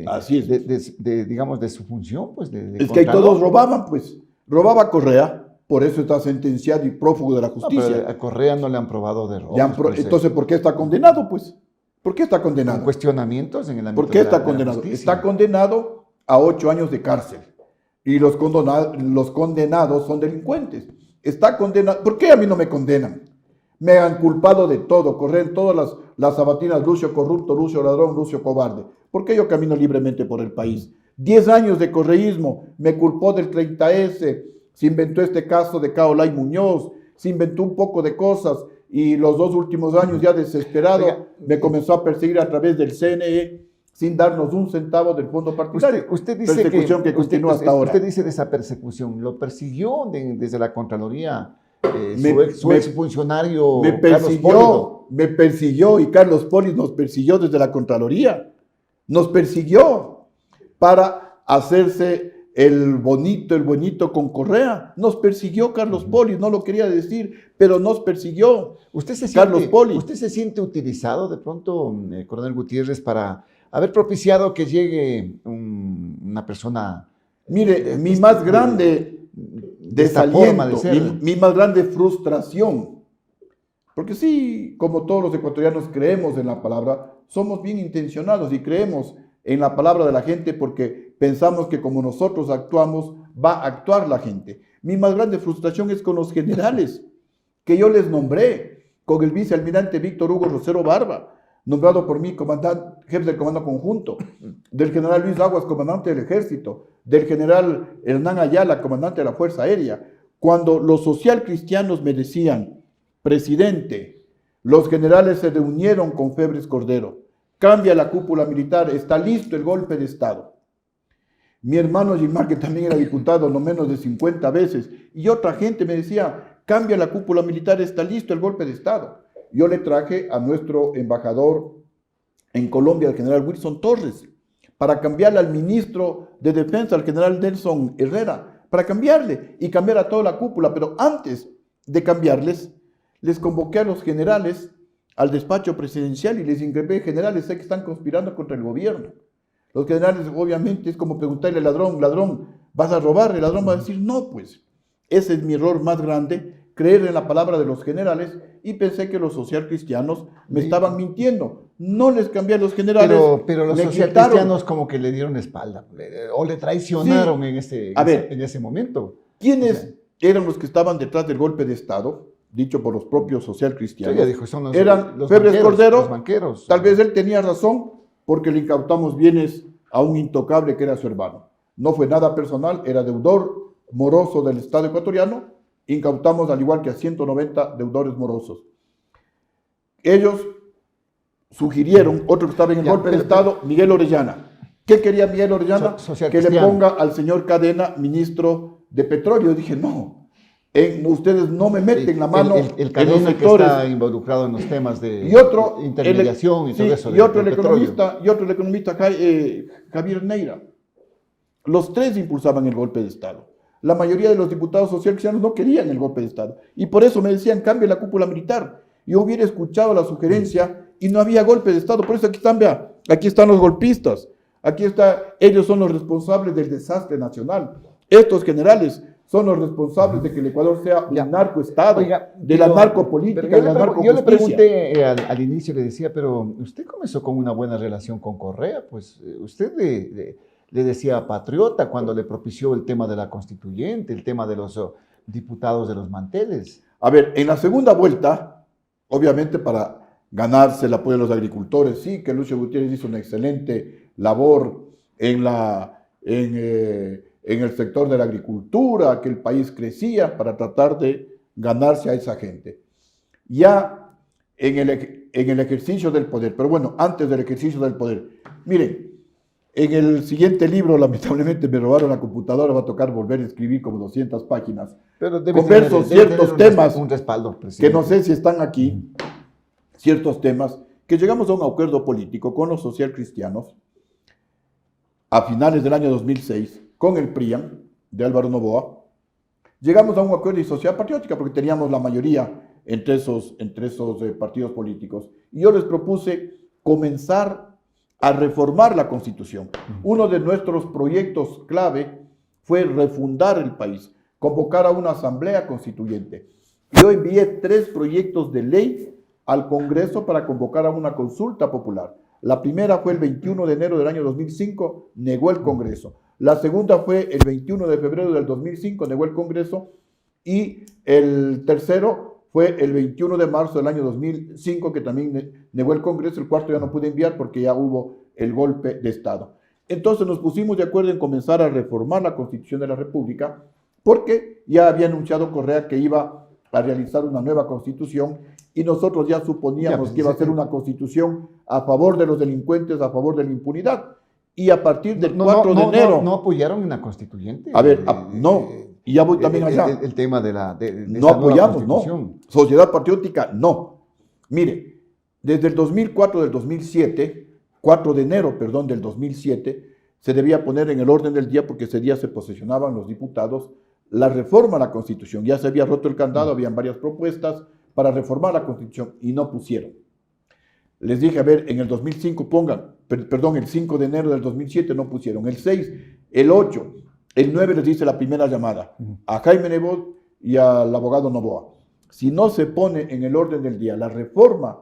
así es. digamos, de su función, pues. Es que ahí todos robaban, pues. Robaba Correa, por eso está sentenciado y prófugo de la justicia. No, pero a Correa no le han probado de robo. Entonces, ¿por qué está condenado, pues? ¿Por qué está condenado? Con cuestionamientos en el ámbito ¿Por qué está condenado? Está condenado a 8 años de cárcel. Y los condenados son delincuentes. Está condenado. ¿Por qué a mí no me condenan? Me han culpado de todo. Corren todas las sabatinas: Lucio corrupto, Lucio ladrón, Lucio cobarde. ¿Por qué yo camino libremente por el país? 10 años de correísmo. Me culpó del 30S. Se inventó este caso de Caolay Muñoz. Se inventó un poco de cosas. Y los 2 últimos años, ya desesperado, me comenzó a perseguir a través del CNE, sin darnos un centavo del fondo partidario. Usted dice persecución que continúa hasta ahora. Usted dice de esa persecución. ¿Lo persiguió desde la Contraloría su exfuncionario Carlos Pollido? Me persiguió, y Carlos Pollido nos persiguió desde la Contraloría. Nos persiguió para hacerse el bonito con Correa. Nos persiguió Carlos Pollido, no lo quería decir, pero nos persiguió. ¿Usted se siente utilizado de pronto, Coronel Gutiérrez, para haber propiciado que llegue una persona? Mire, mi más grande desaliento, mi más grande frustración, porque sí, como todos los ecuatorianos creemos en la palabra, somos bien intencionados y creemos en la palabra de la gente porque pensamos que como nosotros actuamos, va a actuar la gente. Mi más grande frustración es con los generales que yo les nombré, con el vicealmirante Víctor Hugo Rosero Barba, nombrado por mí jefe del Comando Conjunto, del general Luis Aguas, comandante del Ejército, del general Hernán Ayala, comandante de la Fuerza Aérea. Cuando los socialcristianos me decían, presidente, los generales se reunieron con Febres Cordero, cambia la cúpula militar, está listo el golpe de Estado. Mi hermano Gilmar, que también era diputado no menos de 50 veces, y otra gente me decía, cambia la cúpula militar, está listo el golpe de Estado. Yo le traje a nuestro embajador en Colombia, el general Wilson Torres, para cambiarle al ministro de Defensa, al general Nelson Herrera, para cambiarle y cambiar a toda la cúpula. Pero antes de cambiarles, les convoqué a los generales al despacho presidencial y les increpé: generales, sé que están conspirando contra el gobierno. Los generales, obviamente, es como preguntarle al ladrón, ladrón, ¿vas a robar? El ladrón va a decir, no, pues. Ese es mi error más grande, creer en la palabra de los generales, y pensé que los socialcristianos me estaban mintiendo. No les cambié a los generales. Pero los socialcristianos como que le dieron espalda, o le traicionaron en ese momento. ¿Quiénes eran los que estaban detrás del golpe de Estado? Dicho por los propios socialcristianos. Ya dijo, son eran Febres Cordero, los banqueros. Tal vez él tenía razón, porque le incautamos bienes a un intocable que era su hermano. No fue nada personal, era deudor moroso del Estado ecuatoriano. Incautamos al igual que a 190 deudores morosos. Ellos sugirieron, otro que estaba en el golpe de Estado, Miguel Orellana. ¿Qué quería Miguel Orellana? Que le ponga al señor Cadena ministro de Petróleo. Yo dije, no, ustedes no me meten la mano el Cadena, en los sectores. Que está involucrado en los temas de intermediación y todo eso. Y otro el economista Javier Neira. Los tres impulsaban el golpe de Estado. La mayoría de los diputados socialcristianos no querían el golpe de Estado. Y por eso me decían, cambie la cúpula militar. Yo hubiera escuchado la sugerencia y no había golpe de Estado. Por eso aquí están, vea, aquí están los golpistas. Aquí está, ellos son los responsables del desastre nacional. Estos generales son los responsables de que el Ecuador sea un narcoestado, Oiga, de la narcopolítica, de la narcojusticia. Yo le pregunté al inicio, le decía, pero usted comenzó con una buena relación con Correa, pues usted le decía patriota cuando le propició el tema de la constituyente, el tema de los diputados de los manteles. A ver, en la segunda vuelta, obviamente para ganarse el apoyo de los agricultores, sí, que Lucio Gutiérrez hizo una excelente labor en el sector de la agricultura, que el país crecía para tratar de ganarse a esa gente. Ya en el ejercicio del poder, pero bueno, antes del ejercicio del poder, miren, en el siguiente libro, lamentablemente me robaron la computadora, va a tocar volver a escribir como 200 páginas. Pero converso ciertos temas un respaldo, que no sé si están aquí, ciertos temas, que llegamos a un acuerdo político con los socialcristianos a finales del año 2006, con el PRIAN de Álvaro Noboa, llegamos a un acuerdo de sociedad patriótica porque teníamos la mayoría entre esos partidos políticos. Y yo les propuse comenzar a reformar la Constitución. Uno de nuestros proyectos clave fue refundar el país, convocar a una asamblea constituyente. Yo envié 3 proyectos de ley al Congreso para convocar a una consulta popular. La primera fue el 21 de enero del año 2005, negó el Congreso. La segunda fue el 21 de febrero del 2005, negó el Congreso. Y el tercero fue el 21 de marzo del año 2005, que también negó el Congreso. El cuarto ya no pude enviar porque ya hubo el golpe de Estado. Entonces nos pusimos de acuerdo en comenzar a reformar la Constitución de la República, porque ya había anunciado Correa que iba a realizar una nueva Constitución y nosotros ya suponíamos que iba a ser una Constitución a favor de los delincuentes, a favor de la impunidad. Y a partir del 4 de enero... No apoyaron una constituyente. A ver, no. Y ya voy también allá. El tema de no apoyamos, no. Sociedad Patriótica, no. Mire, desde el 2004, del 2007, 4 de enero, perdón, del 2007, se debía poner en el orden del día, porque ese día se posesionaban los diputados, la reforma a la Constitución. Ya se había roto el candado, habían varias propuestas para reformar la Constitución y no pusieron. Les dije, a ver, en el 2005 pongan, perdón, el 5 de enero del 2007 no pusieron, el 6, el 8, el 9 les hice la primera llamada a Jaime Nebot y al abogado Noboa. Si no se pone en el orden del día la reforma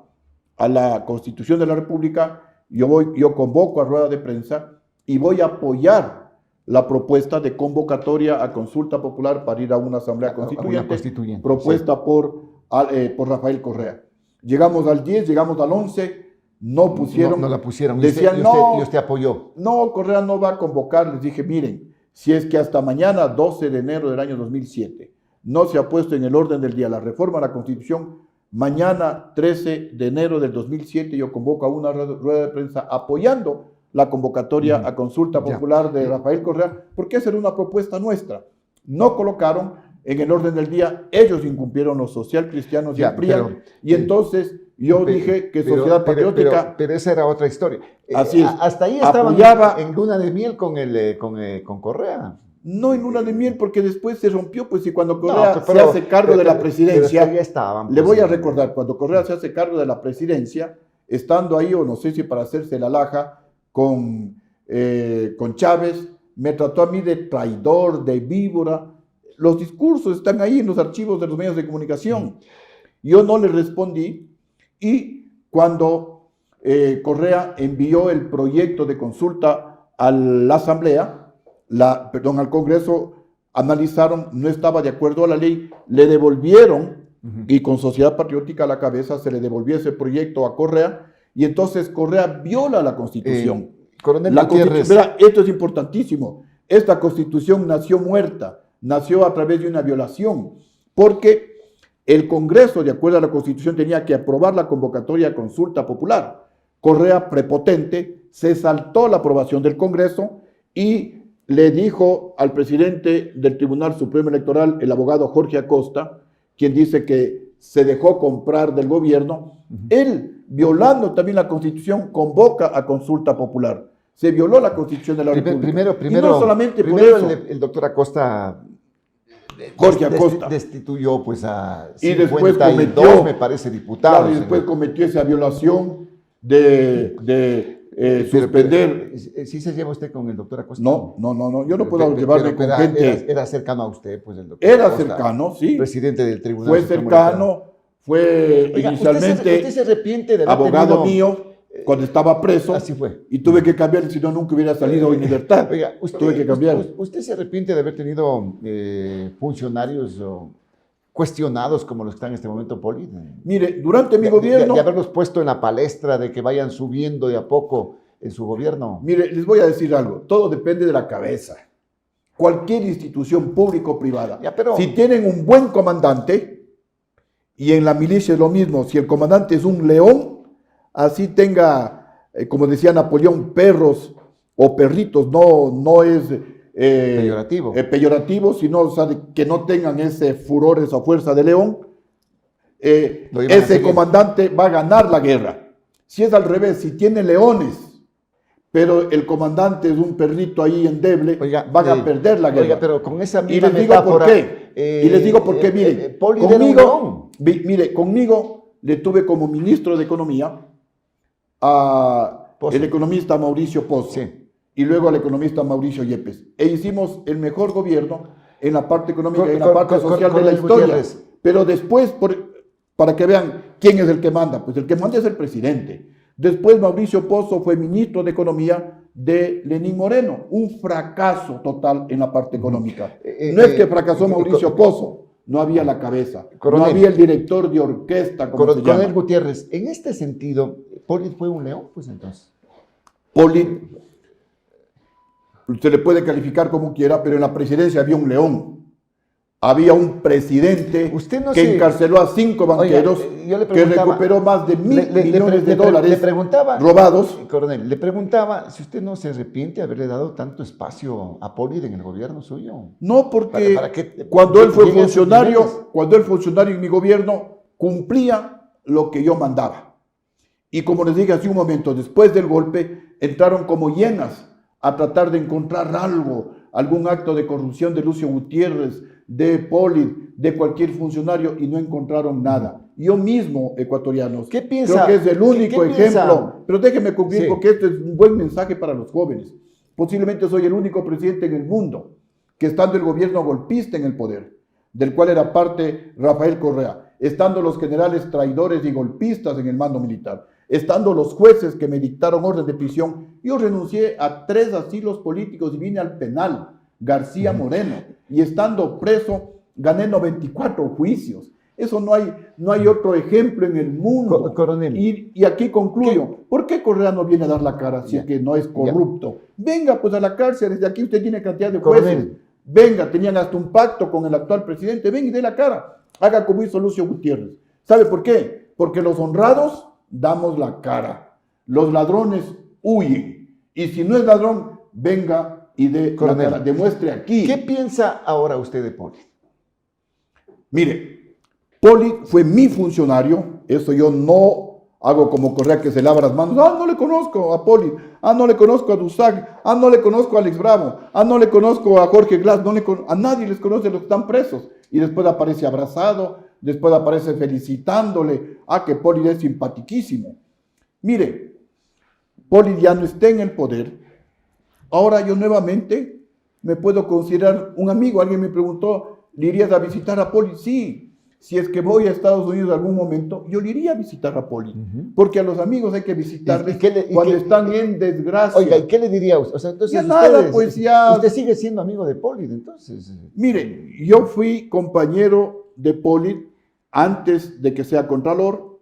a la Constitución de la República, yo convoco a rueda de prensa y voy a apoyar la propuesta de convocatoria a consulta popular para ir a una asamblea constituyente, propuesta sí, por Rafael Correa. Llegamos al 10, llegamos al 11, no pusieron. No la pusieron. Decían, y usted apoyó. No, Correa no va a convocar. Les dije, miren, si es que hasta mañana, 12 de enero del año 2007, no se ha puesto en el orden del día la reforma a la Constitución, mañana, 13 de enero del 2007, yo convoco a una rueda de prensa apoyando la convocatoria a consulta popular de Rafael Correa, porque esa era una propuesta nuestra. No colocaron en el orden del día, ellos incumplieron los socialcristianos y el PRIAN, y entonces yo dije que Sociedad Patriótica... Pero esa era otra historia. Así es. Hasta ahí estaban apoyaba, en luna de miel con Correa. No en luna de miel, porque después se rompió, pues, y cuando Correa se hace cargo de la presidencia, ya estaban, pues, le voy a recordar, cuando Correa se hace cargo de la presidencia, estando ahí, o no sé si para hacerse la laja, con Chávez, me trató a mí de traidor, de víbora. Los discursos están ahí en los archivos de los medios de comunicación. Yo no le respondí, y cuando Correa envió el proyecto de consulta a la Asamblea, al Congreso, analizaron, no estaba de acuerdo a la ley, le devolvieron, y con Sociedad Patriótica a la cabeza se le devolvió ese proyecto a Correa, y entonces Correa viola la Constitución. Coronel Gutiérrez. Esto es importantísimo. Esta Constitución nació muerta, nació a través de una violación, porque el Congreso, de acuerdo a la Constitución, tenía que aprobar la convocatoria a consulta popular. Correa, prepotente, se saltó la aprobación del Congreso y le dijo al presidente del Tribunal Supremo Electoral, el abogado Jorge Acosta, quien dice que se dejó comprar del gobierno, él, violando también la Constitución, convoca a consulta popular. Se violó la Constitución de la República. Primero, y no solamente primero por eso. El doctor Acosta, Jorge Acosta, destituyó pues a 52, y después cometió, me parece, diputados. Claro, y después cometió esa violación de suspender. ¿Sí se lleva usted con el doctor Acosta? No, yo no puedo llevarme con gente. Era cercano a usted, pues, el doctor Era Acosta, cercano, sí. presidente del Tribunal Fue Supremo cercano, fue Oiga, inicialmente ¿usted se arrepiente de haber abogado tenido, mío cuando estaba preso. Así fue. Y tuve que cambiar, si no, nunca hubiera salido en libertad. Oiga, tuve que cambiar. ¿Usted se arrepiente de haber tenido funcionarios cuestionados como los que están en este momento, Poli? Mire, durante mi gobierno... De haberlos puesto en la palestra, de que vayan subiendo de a poco en su gobierno. Mire, les voy a decir algo. Todo depende de la cabeza. Cualquier institución pública o privada. Si tienen un buen comandante, y en la milicia es lo mismo, si el comandante es un león, así tenga, como decía Napoleón, perros o perritos, no es... peyorativo, sino, o sea, que no tengan ese furor, esa fuerza de león, ese comandante va a ganar la guerra. Si es al revés, si tiene leones, pero el comandante es un perrito ahí endeble, van a perder la guerra. Oiga, pero con esa misma y les digo metáfora, por qué. Y les digo por qué, mire, conmigo le tuve como ministro de Economía el economista Mauricio Pozo. Sí. Y luego al economista Mauricio Yepes. E hicimos el mejor gobierno en la parte económica y en la parte social de la historia. Pero después, para que vean quién es el que manda, pues el que manda es el presidente. Después Mauricio Pozo fue ministro de Economía de Lenín Moreno. Un fracaso total en la parte económica. No es que fracasó Mauricio Pozo, no había la cabeza, no había el director de orquesta, como se llama. Coronel Gutiérrez, en este sentido, ¿Poli fue un león? Pues entonces. Poli... Usted le puede calificar como quiera, pero en la presidencia había un león. Había un presidente que encarceló a 5 banqueros, que recuperó más de $1.000 millones robados. Coronel, le preguntaba si usted no se arrepiente de haberle dado tanto espacio a Poli en el gobierno suyo. No, porque cuando él fue funcionario en mi gobierno, cumplía lo que yo mandaba. Y como les dije hace un momento, después del golpe, entraron como hienas a tratar de encontrar algún acto de corrupción de Lucio Gutiérrez, de Poli, de cualquier funcionario, y no encontraron nada. Yo mismo, ecuatorianos, ¿qué piensa? Creo que es el único ejemplo. Pero déjenme concluir, porque esto es un buen mensaje para los jóvenes. Posiblemente soy el único presidente en el mundo que, estando el gobierno golpista en el poder, del cual era parte Rafael Correa, estando los generales traidores y golpistas en el mando militar, estando los jueces que me dictaron orden de prisión, yo renuncié a 3 asilos políticos y vine al penal, García Moreno, y estando preso gané 94 juicios. Eso no hay otro ejemplo en el mundo. Coronel. Y aquí concluyo. ¿Por qué Correa no viene a dar la cara si es que no es corrupto? Venga pues a la cárcel, desde aquí usted tiene cantidad de jueces. Coronel. Venga, tenían hasta un pacto con el actual presidente, venga y dé la cara. Haga como hizo Lucio Gutiérrez. ¿Sabe por qué? Porque los honrados damos la cara. Los ladrones huyen. Y si no es ladrón, venga y dé la cara. Demuestre aquí. ¿Qué piensa ahora usted de Poli? Mire, Poli fue mi funcionario. Eso yo no hago como Correa, que se lava las manos. No le conozco a Poli. No le conozco a Dusac. No le conozco a Alex Bravo. No le conozco a Jorge Glass. A nadie les conoce los que están presos. Y después aparece abrazado. Después aparece felicitándole. Que Poli es simpatiquísimo. Mire, Poli ya no está en el poder. Ahora yo nuevamente me puedo considerar un amigo. Alguien me preguntó, ¿le irías a visitar a Poli? Sí. Si es que voy a Estados Unidos en algún momento, yo le iría a visitar a Poli. Porque a los amigos hay que visitarles cuando están en desgracia. Oiga, ¿y qué le diría usted? O sea, entonces usted sigue siendo amigo de Poli, entonces. Mire, yo fui compañero de Poli antes de que sea Contralor.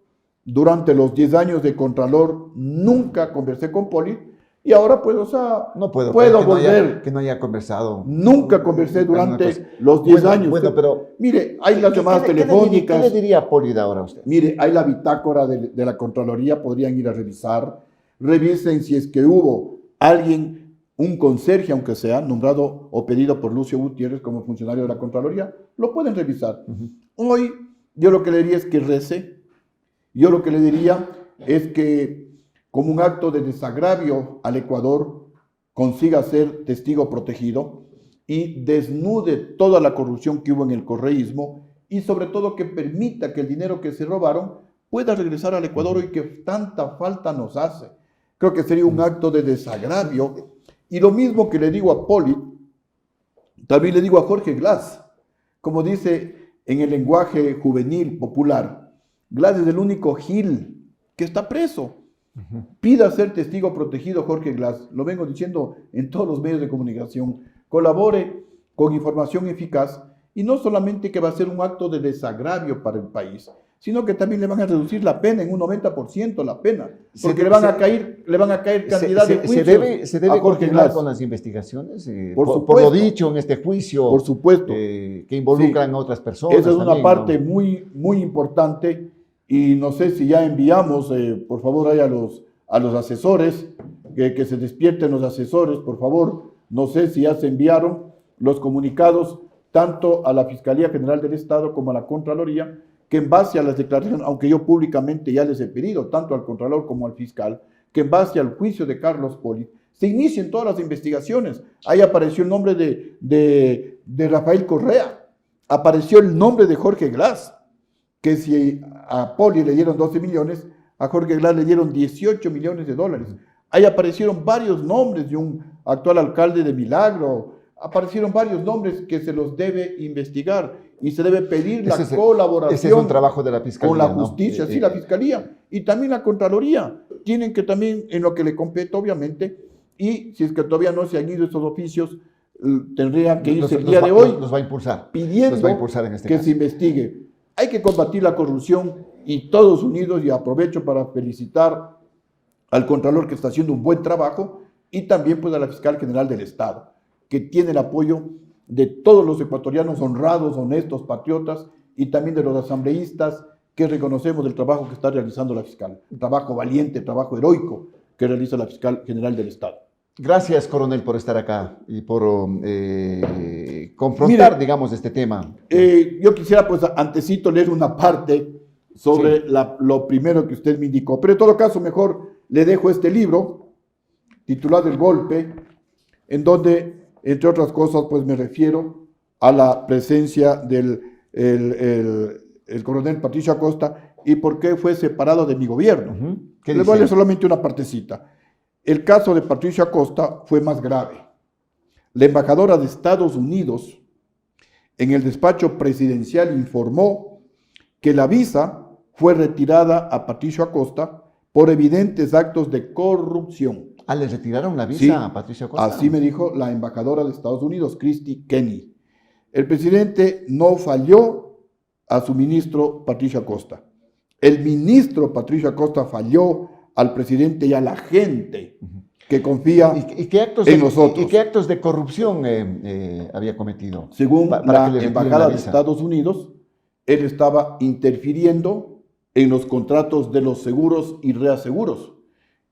Durante los 10 años de Contralor nunca conversé con Poli. Y ahora, pues, o sea, no puedo volver. Que no haya conversado. Nunca conversé durante los 10 años. Bueno, pero... Mire, hay las llamadas telefónicas. ¿Qué le diría a Poli de ahora a usted? Mire, hay la bitácora de la Contraloría, podrían ir a revisar. Revisen si es que hubo alguien, un conserje, aunque sea, nombrado o pedido por Lucio Gutiérrez como funcionario de la Contraloría. Lo pueden revisar. Hoy, yo lo que le diría es que rece. Yo lo que le diría es que, como un acto de desagravio al Ecuador, consiga ser testigo protegido y desnude toda la corrupción que hubo en el correísmo y sobre todo que permita que el dinero que se robaron pueda regresar al Ecuador y que tanta falta nos hace. creo que sería un acto de desagravio. Y lo mismo que le digo a Poli, también le digo a Jorge Glass, como dice en el lenguaje juvenil popular, Glass es el único Gil que está preso. Pida ser testigo protegido Jorge Glass, lo vengo diciendo en todos los medios de comunicación, colabore con información eficaz y no solamente que va a ser un acto de desagravio para el país, sino que también le van a reducir la pena en un 90% la pena, porque le van a caer cantidad de juicios. ¿Se debe continuar con las investigaciones? Por lo dicho en este juicio, por supuesto, que involucran a otras personas. Esa es una también, parte ¿no? muy importante y no sé si ya enviamos, por favor, ahí a los asesores, que se despierten los asesores, por favor. No sé si ya se enviaron los comunicados tanto a la Fiscalía General del Estado como a la Contraloría, que en base a las declaraciones, aunque yo públicamente ya les he pedido, tanto al Contralor como al Fiscal, que en base al juicio de Carlos Poli, se inicien todas las investigaciones. Ahí apareció el nombre de Rafael Correa, apareció el nombre de Jorge Glass, que si a Poli le dieron 12 millones, a Jorge Glass le dieron 18 millones de dólares. Ahí aparecieron varios nombres de un actual alcalde de Milagro, aparecieron varios nombres que se los debe investigar y se debe pedir la colaboración. Ese es un trabajo de la Fiscalía, con la ¿no? justicia, sí, la Fiscalía y también la Contraloría. Tienen que también, en lo que le compete, obviamente, y si es que todavía no se han ido estos oficios, tendría que irse el día de hoy. Nos va a impulsar. Pidiendo nos va a impulsar en este que caso. se investigue. Hay que combatir la corrupción y todos unidos, y aprovecho para felicitar al Contralor que está haciendo un buen trabajo y también pues a la Fiscal General del Estado, que tiene el apoyo de todos los ecuatorianos honrados, honestos, patriotas y también de los asambleístas que reconocemos el trabajo que está realizando la fiscal, un trabajo valiente, trabajo heroico que realiza la Fiscal General del Estado. Gracias, coronel, por estar acá y por confrontar, Mire, digamos, este tema. Yo quisiera, pues, antecito leer una parte sobre sí, lo primero que usted me indicó, pero en todo caso, mejor le dejo este libro titulado El Golpe, en donde, entre otras cosas, pues me refiero a la presencia del el coronel Patricio Acosta y por qué fue separado de mi gobierno. Le voy a leer solamente una partecita. El caso de Patricio Acosta fue más grave. La embajadora de Estados Unidos en el despacho presidencial informó que la visa fue retirada a Patricio Acosta por evidentes actos de corrupción. Ah, ¿le retiraron la visa Sí, a Patricio Acosta? Así me dijo la embajadora de Estados Unidos, Christy Kenny. El presidente no falló a su ministro Patricio Acosta. El ministro Patricio Acosta falló al presidente y a la gente que confía en nosotros. ¿Y qué actos de corrupción había cometido? Según para la embajada de Estados Unidos, él estaba interfiriendo en los contratos de los seguros y reaseguros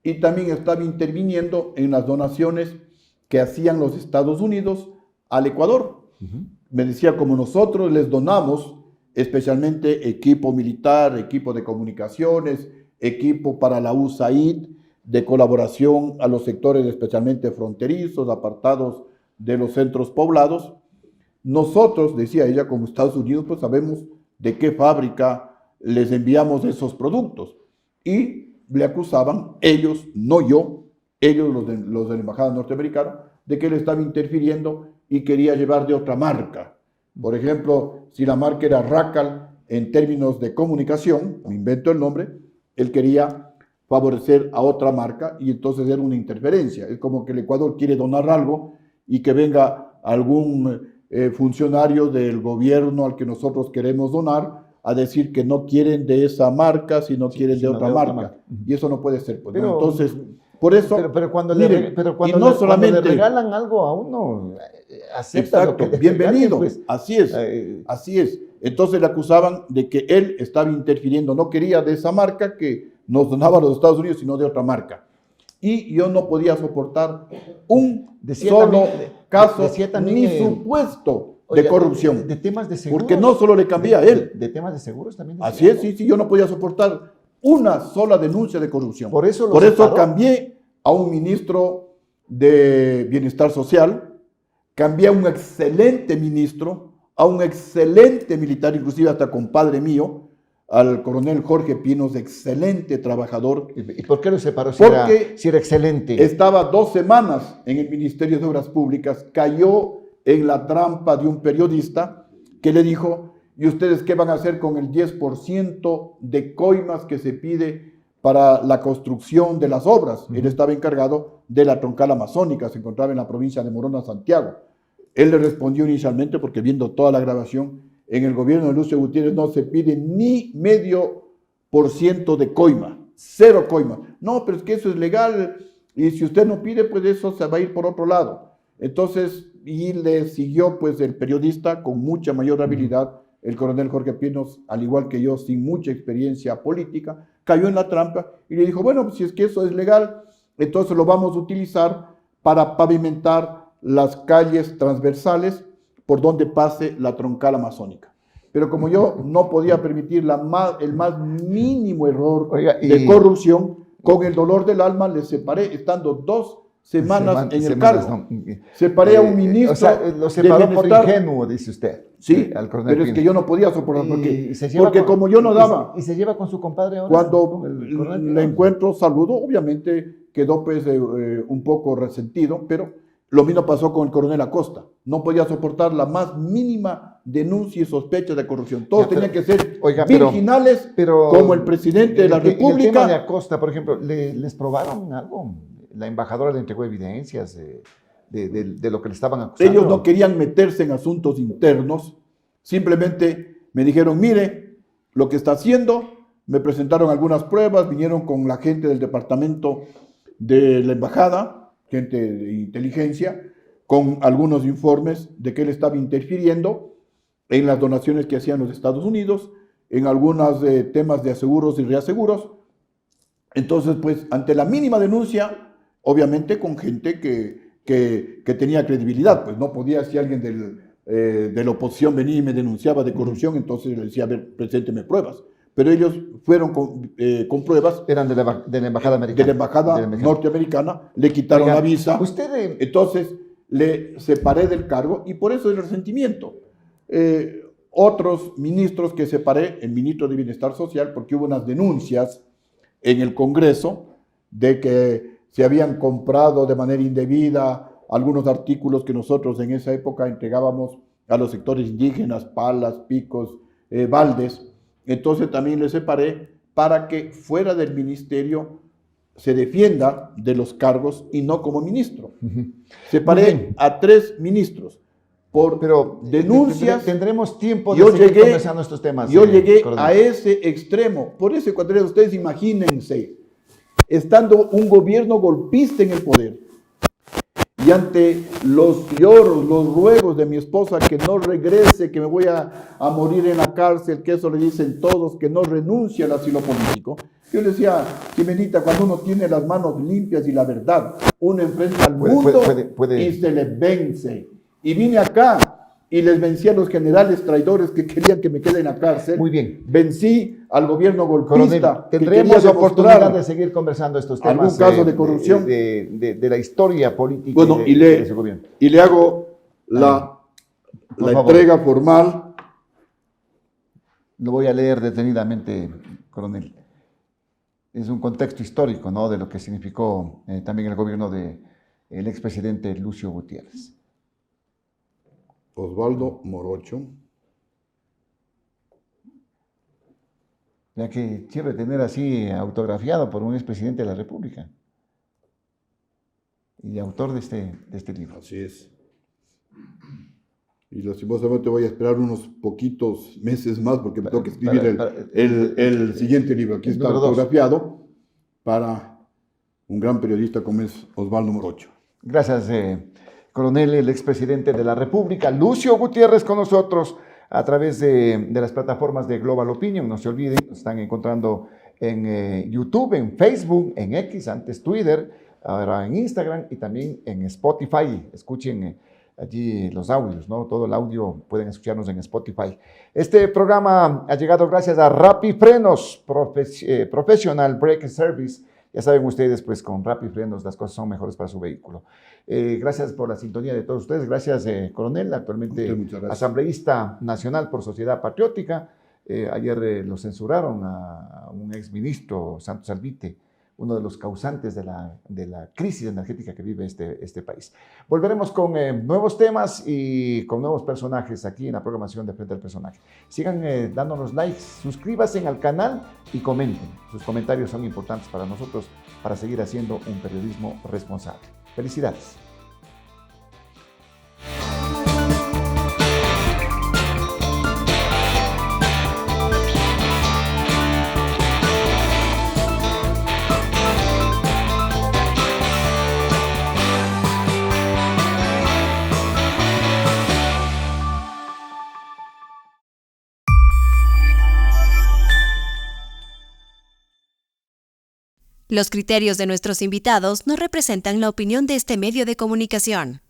y también estaba interviniendo en las donaciones que hacían los Estados Unidos al Ecuador. Me decía, como nosotros les donamos especialmente equipo militar, equipo de comunicaciones, equipo para la USAID, de colaboración a los sectores especialmente fronterizos, apartados de los centros poblados. Nosotros, decía ella, como Estados Unidos, pues sabemos de qué fábrica les enviamos esos productos. Y le acusaban, ellos, no yo, ellos, los de la embajada norteamericana, de que él estaba interfiriendo y quería llevar de otra marca. Por ejemplo, si la marca era Racal en términos de comunicación, me invento el nombre, él quería favorecer a otra marca y entonces era una interferencia. Es como que el Ecuador quiere donar algo y que venga algún funcionario del gobierno al que nosotros queremos donar a decir que no quieren de esa marca, sino quieren de otra marca. Y eso no puede ser. Pues, pero, ¿no? Entonces, por eso... Pero cuando, miren, cuando le regalan algo a uno, acepta lo que le bienvenido. Pues, así es, así es. Entonces le acusaban de que él estaba interfiriendo, no quería de esa marca que nos donaba a los Estados Unidos, sino de otra marca. Y yo no podía soportar un solo caso, ni supuesto de corrupción. De temas de seguros. Porque no solo le cambié a él. De temas de seguros también. Así es, sí, yo no podía soportar una sola denuncia de corrupción. Por eso cambié a un ministro de Bienestar Social, cambié a un excelente ministro, a un excelente militar, inclusive hasta compadre mío, al coronel Jorge Pinos, excelente trabajador. ¿Y por qué lo separó Porque si era excelente? Estaba 2 semanas en el Ministerio de Obras Públicas, cayó en la trampa de un periodista que le dijo, ¿y ustedes qué van a hacer con el 10% de coimas que se pide para la construcción de las obras? Él estaba encargado de la troncal amazónica, se encontraba en la provincia de Morona, Santiago. Él le respondió inicialmente, porque viendo toda la grabación, en el gobierno de Lucio Gutiérrez no se pide ni 0,5% de coima, 0 coima. No, pero es que eso es legal y si usted no pide, pues eso se va a ir por otro lado. Entonces, y le siguió pues el periodista con mucha mayor habilidad, el coronel Jorge Pinos, al igual que yo, sin mucha experiencia política, cayó en la trampa y le dijo, bueno, pues si es que eso es legal, entonces lo vamos a utilizar para pavimentar las calles transversales por donde pase la troncal amazónica. Pero como yo no podía permitir el más mínimo error de corrupción, con el dolor del alma le separé, estando 2 semanas en el cargo. Separé a un ministro. O sea, lo separó por ingenuo, dice usted. Sí, pero es que yo no podía soportar, porque como yo no daba. ¿Y se lleva con su compadre ahora? Cuando le encuentro, saludo, obviamente quedó pues un poco resentido, pero lo mismo pasó con el coronel Acosta. No podía soportar la más mínima denuncia y sospecha de corrupción. Todos tenían que ser virginales, como el presidente de la República. En el tema de Acosta, por ejemplo, ¿les probaron algo? La embajadora le entregó evidencias de lo que le estaban acusando. Ellos no querían meterse en asuntos internos, simplemente me dijeron, mire, lo que está haciendo, me presentaron algunas pruebas, vinieron con la gente del departamento de la embajada, gente de inteligencia, con algunos informes de que él estaba interfiriendo en las donaciones que hacían los Estados Unidos, en algunos temas de aseguros y reaseguros. Entonces, pues, ante la mínima denuncia, obviamente con gente que tenía credibilidad, pues no podía, si alguien de la oposición venía y me denunciaba de corrupción, entonces le decía, a ver, presénteme pruebas. Pero ellos fueron con pruebas. Eran de la embajada americana. De la embajada norteamericana, le quitaron la visa. Entonces le separé del cargo y por eso el resentimiento. Otros ministros que separé, el ministro de Bienestar Social, porque hubo unas denuncias en el Congreso de que se habían comprado de manera indebida algunos artículos que nosotros en esa época entregábamos a los sectores indígenas, palas, picos, baldes. Entonces también le separé para que fuera del ministerio se defienda de los cargos y no como ministro. Separé a 3 ministros por denuncias. Tendremos tiempo de seguir conversando estos temas. Yo llegué a ese extremo. Por eso, ecuatorianos, ustedes imagínense, estando un gobierno golpista en el poder, y ante los lloros, los ruegos de mi esposa que no regrese, que me voy a morir en la cárcel, que eso le dicen todos, que no renuncie al asilo político. Yo le decía, Jimenita, cuando uno tiene las manos limpias y la verdad, uno enfrenta al mundo y se le vence. Y vine acá y les vencí a los generales traidores que querían que me quede en la cárcel. Muy bien. Vencí al gobierno golpista. Tendremos oportunidad de seguir conversando estos temas. Algún caso de corrupción. De la historia política de ese gobierno. Y le hago la entrega formal. Lo voy a leer detenidamente, coronel. Es un contexto histórico, ¿no?, de lo que significó también el gobierno del expresidente Lucio Gutiérrez. Osvaldo Morocho. Ya que quiero tener así autografiado por un expresidente de la República y autor de este libro. Así es. Y lastimosamente voy a esperar unos poquitos meses más porque me tengo que escribir el siguiente libro. Aquí está autografiado para un gran periodista como es Osvaldo Morocho. Gracias, coronel, el expresidente de la República, Lucio Gutiérrez, con nosotros a través de las plataformas de Global Opinion. No se olviden, nos están encontrando en YouTube, en Facebook, en X, antes Twitter, ahora en Instagram y también en Spotify. Escuchen allí los audios, ¿no? Todo el audio pueden escucharnos en Spotify. Este programa ha llegado gracias a Rappi Frenos, Professional Brake Service. Ya saben ustedes, pues con Rappi Frenos las cosas son mejores para su vehículo. Gracias por la sintonía de todos ustedes. Gracias, coronel, actualmente asambleísta nacional por Sociedad Patriótica. Ayer lo censuraron a un exministro, Santos Alvite, uno de los causantes de la crisis energética que vive este país. Volveremos con nuevos temas y con nuevos personajes aquí en la programación de Frente al Personaje. Sigan dándonos likes, suscríbanse al canal y comenten. Sus comentarios son importantes para nosotros para seguir haciendo un periodismo responsable. Felicidades. Los criterios de nuestros invitados no representan la opinión de este medio de comunicación.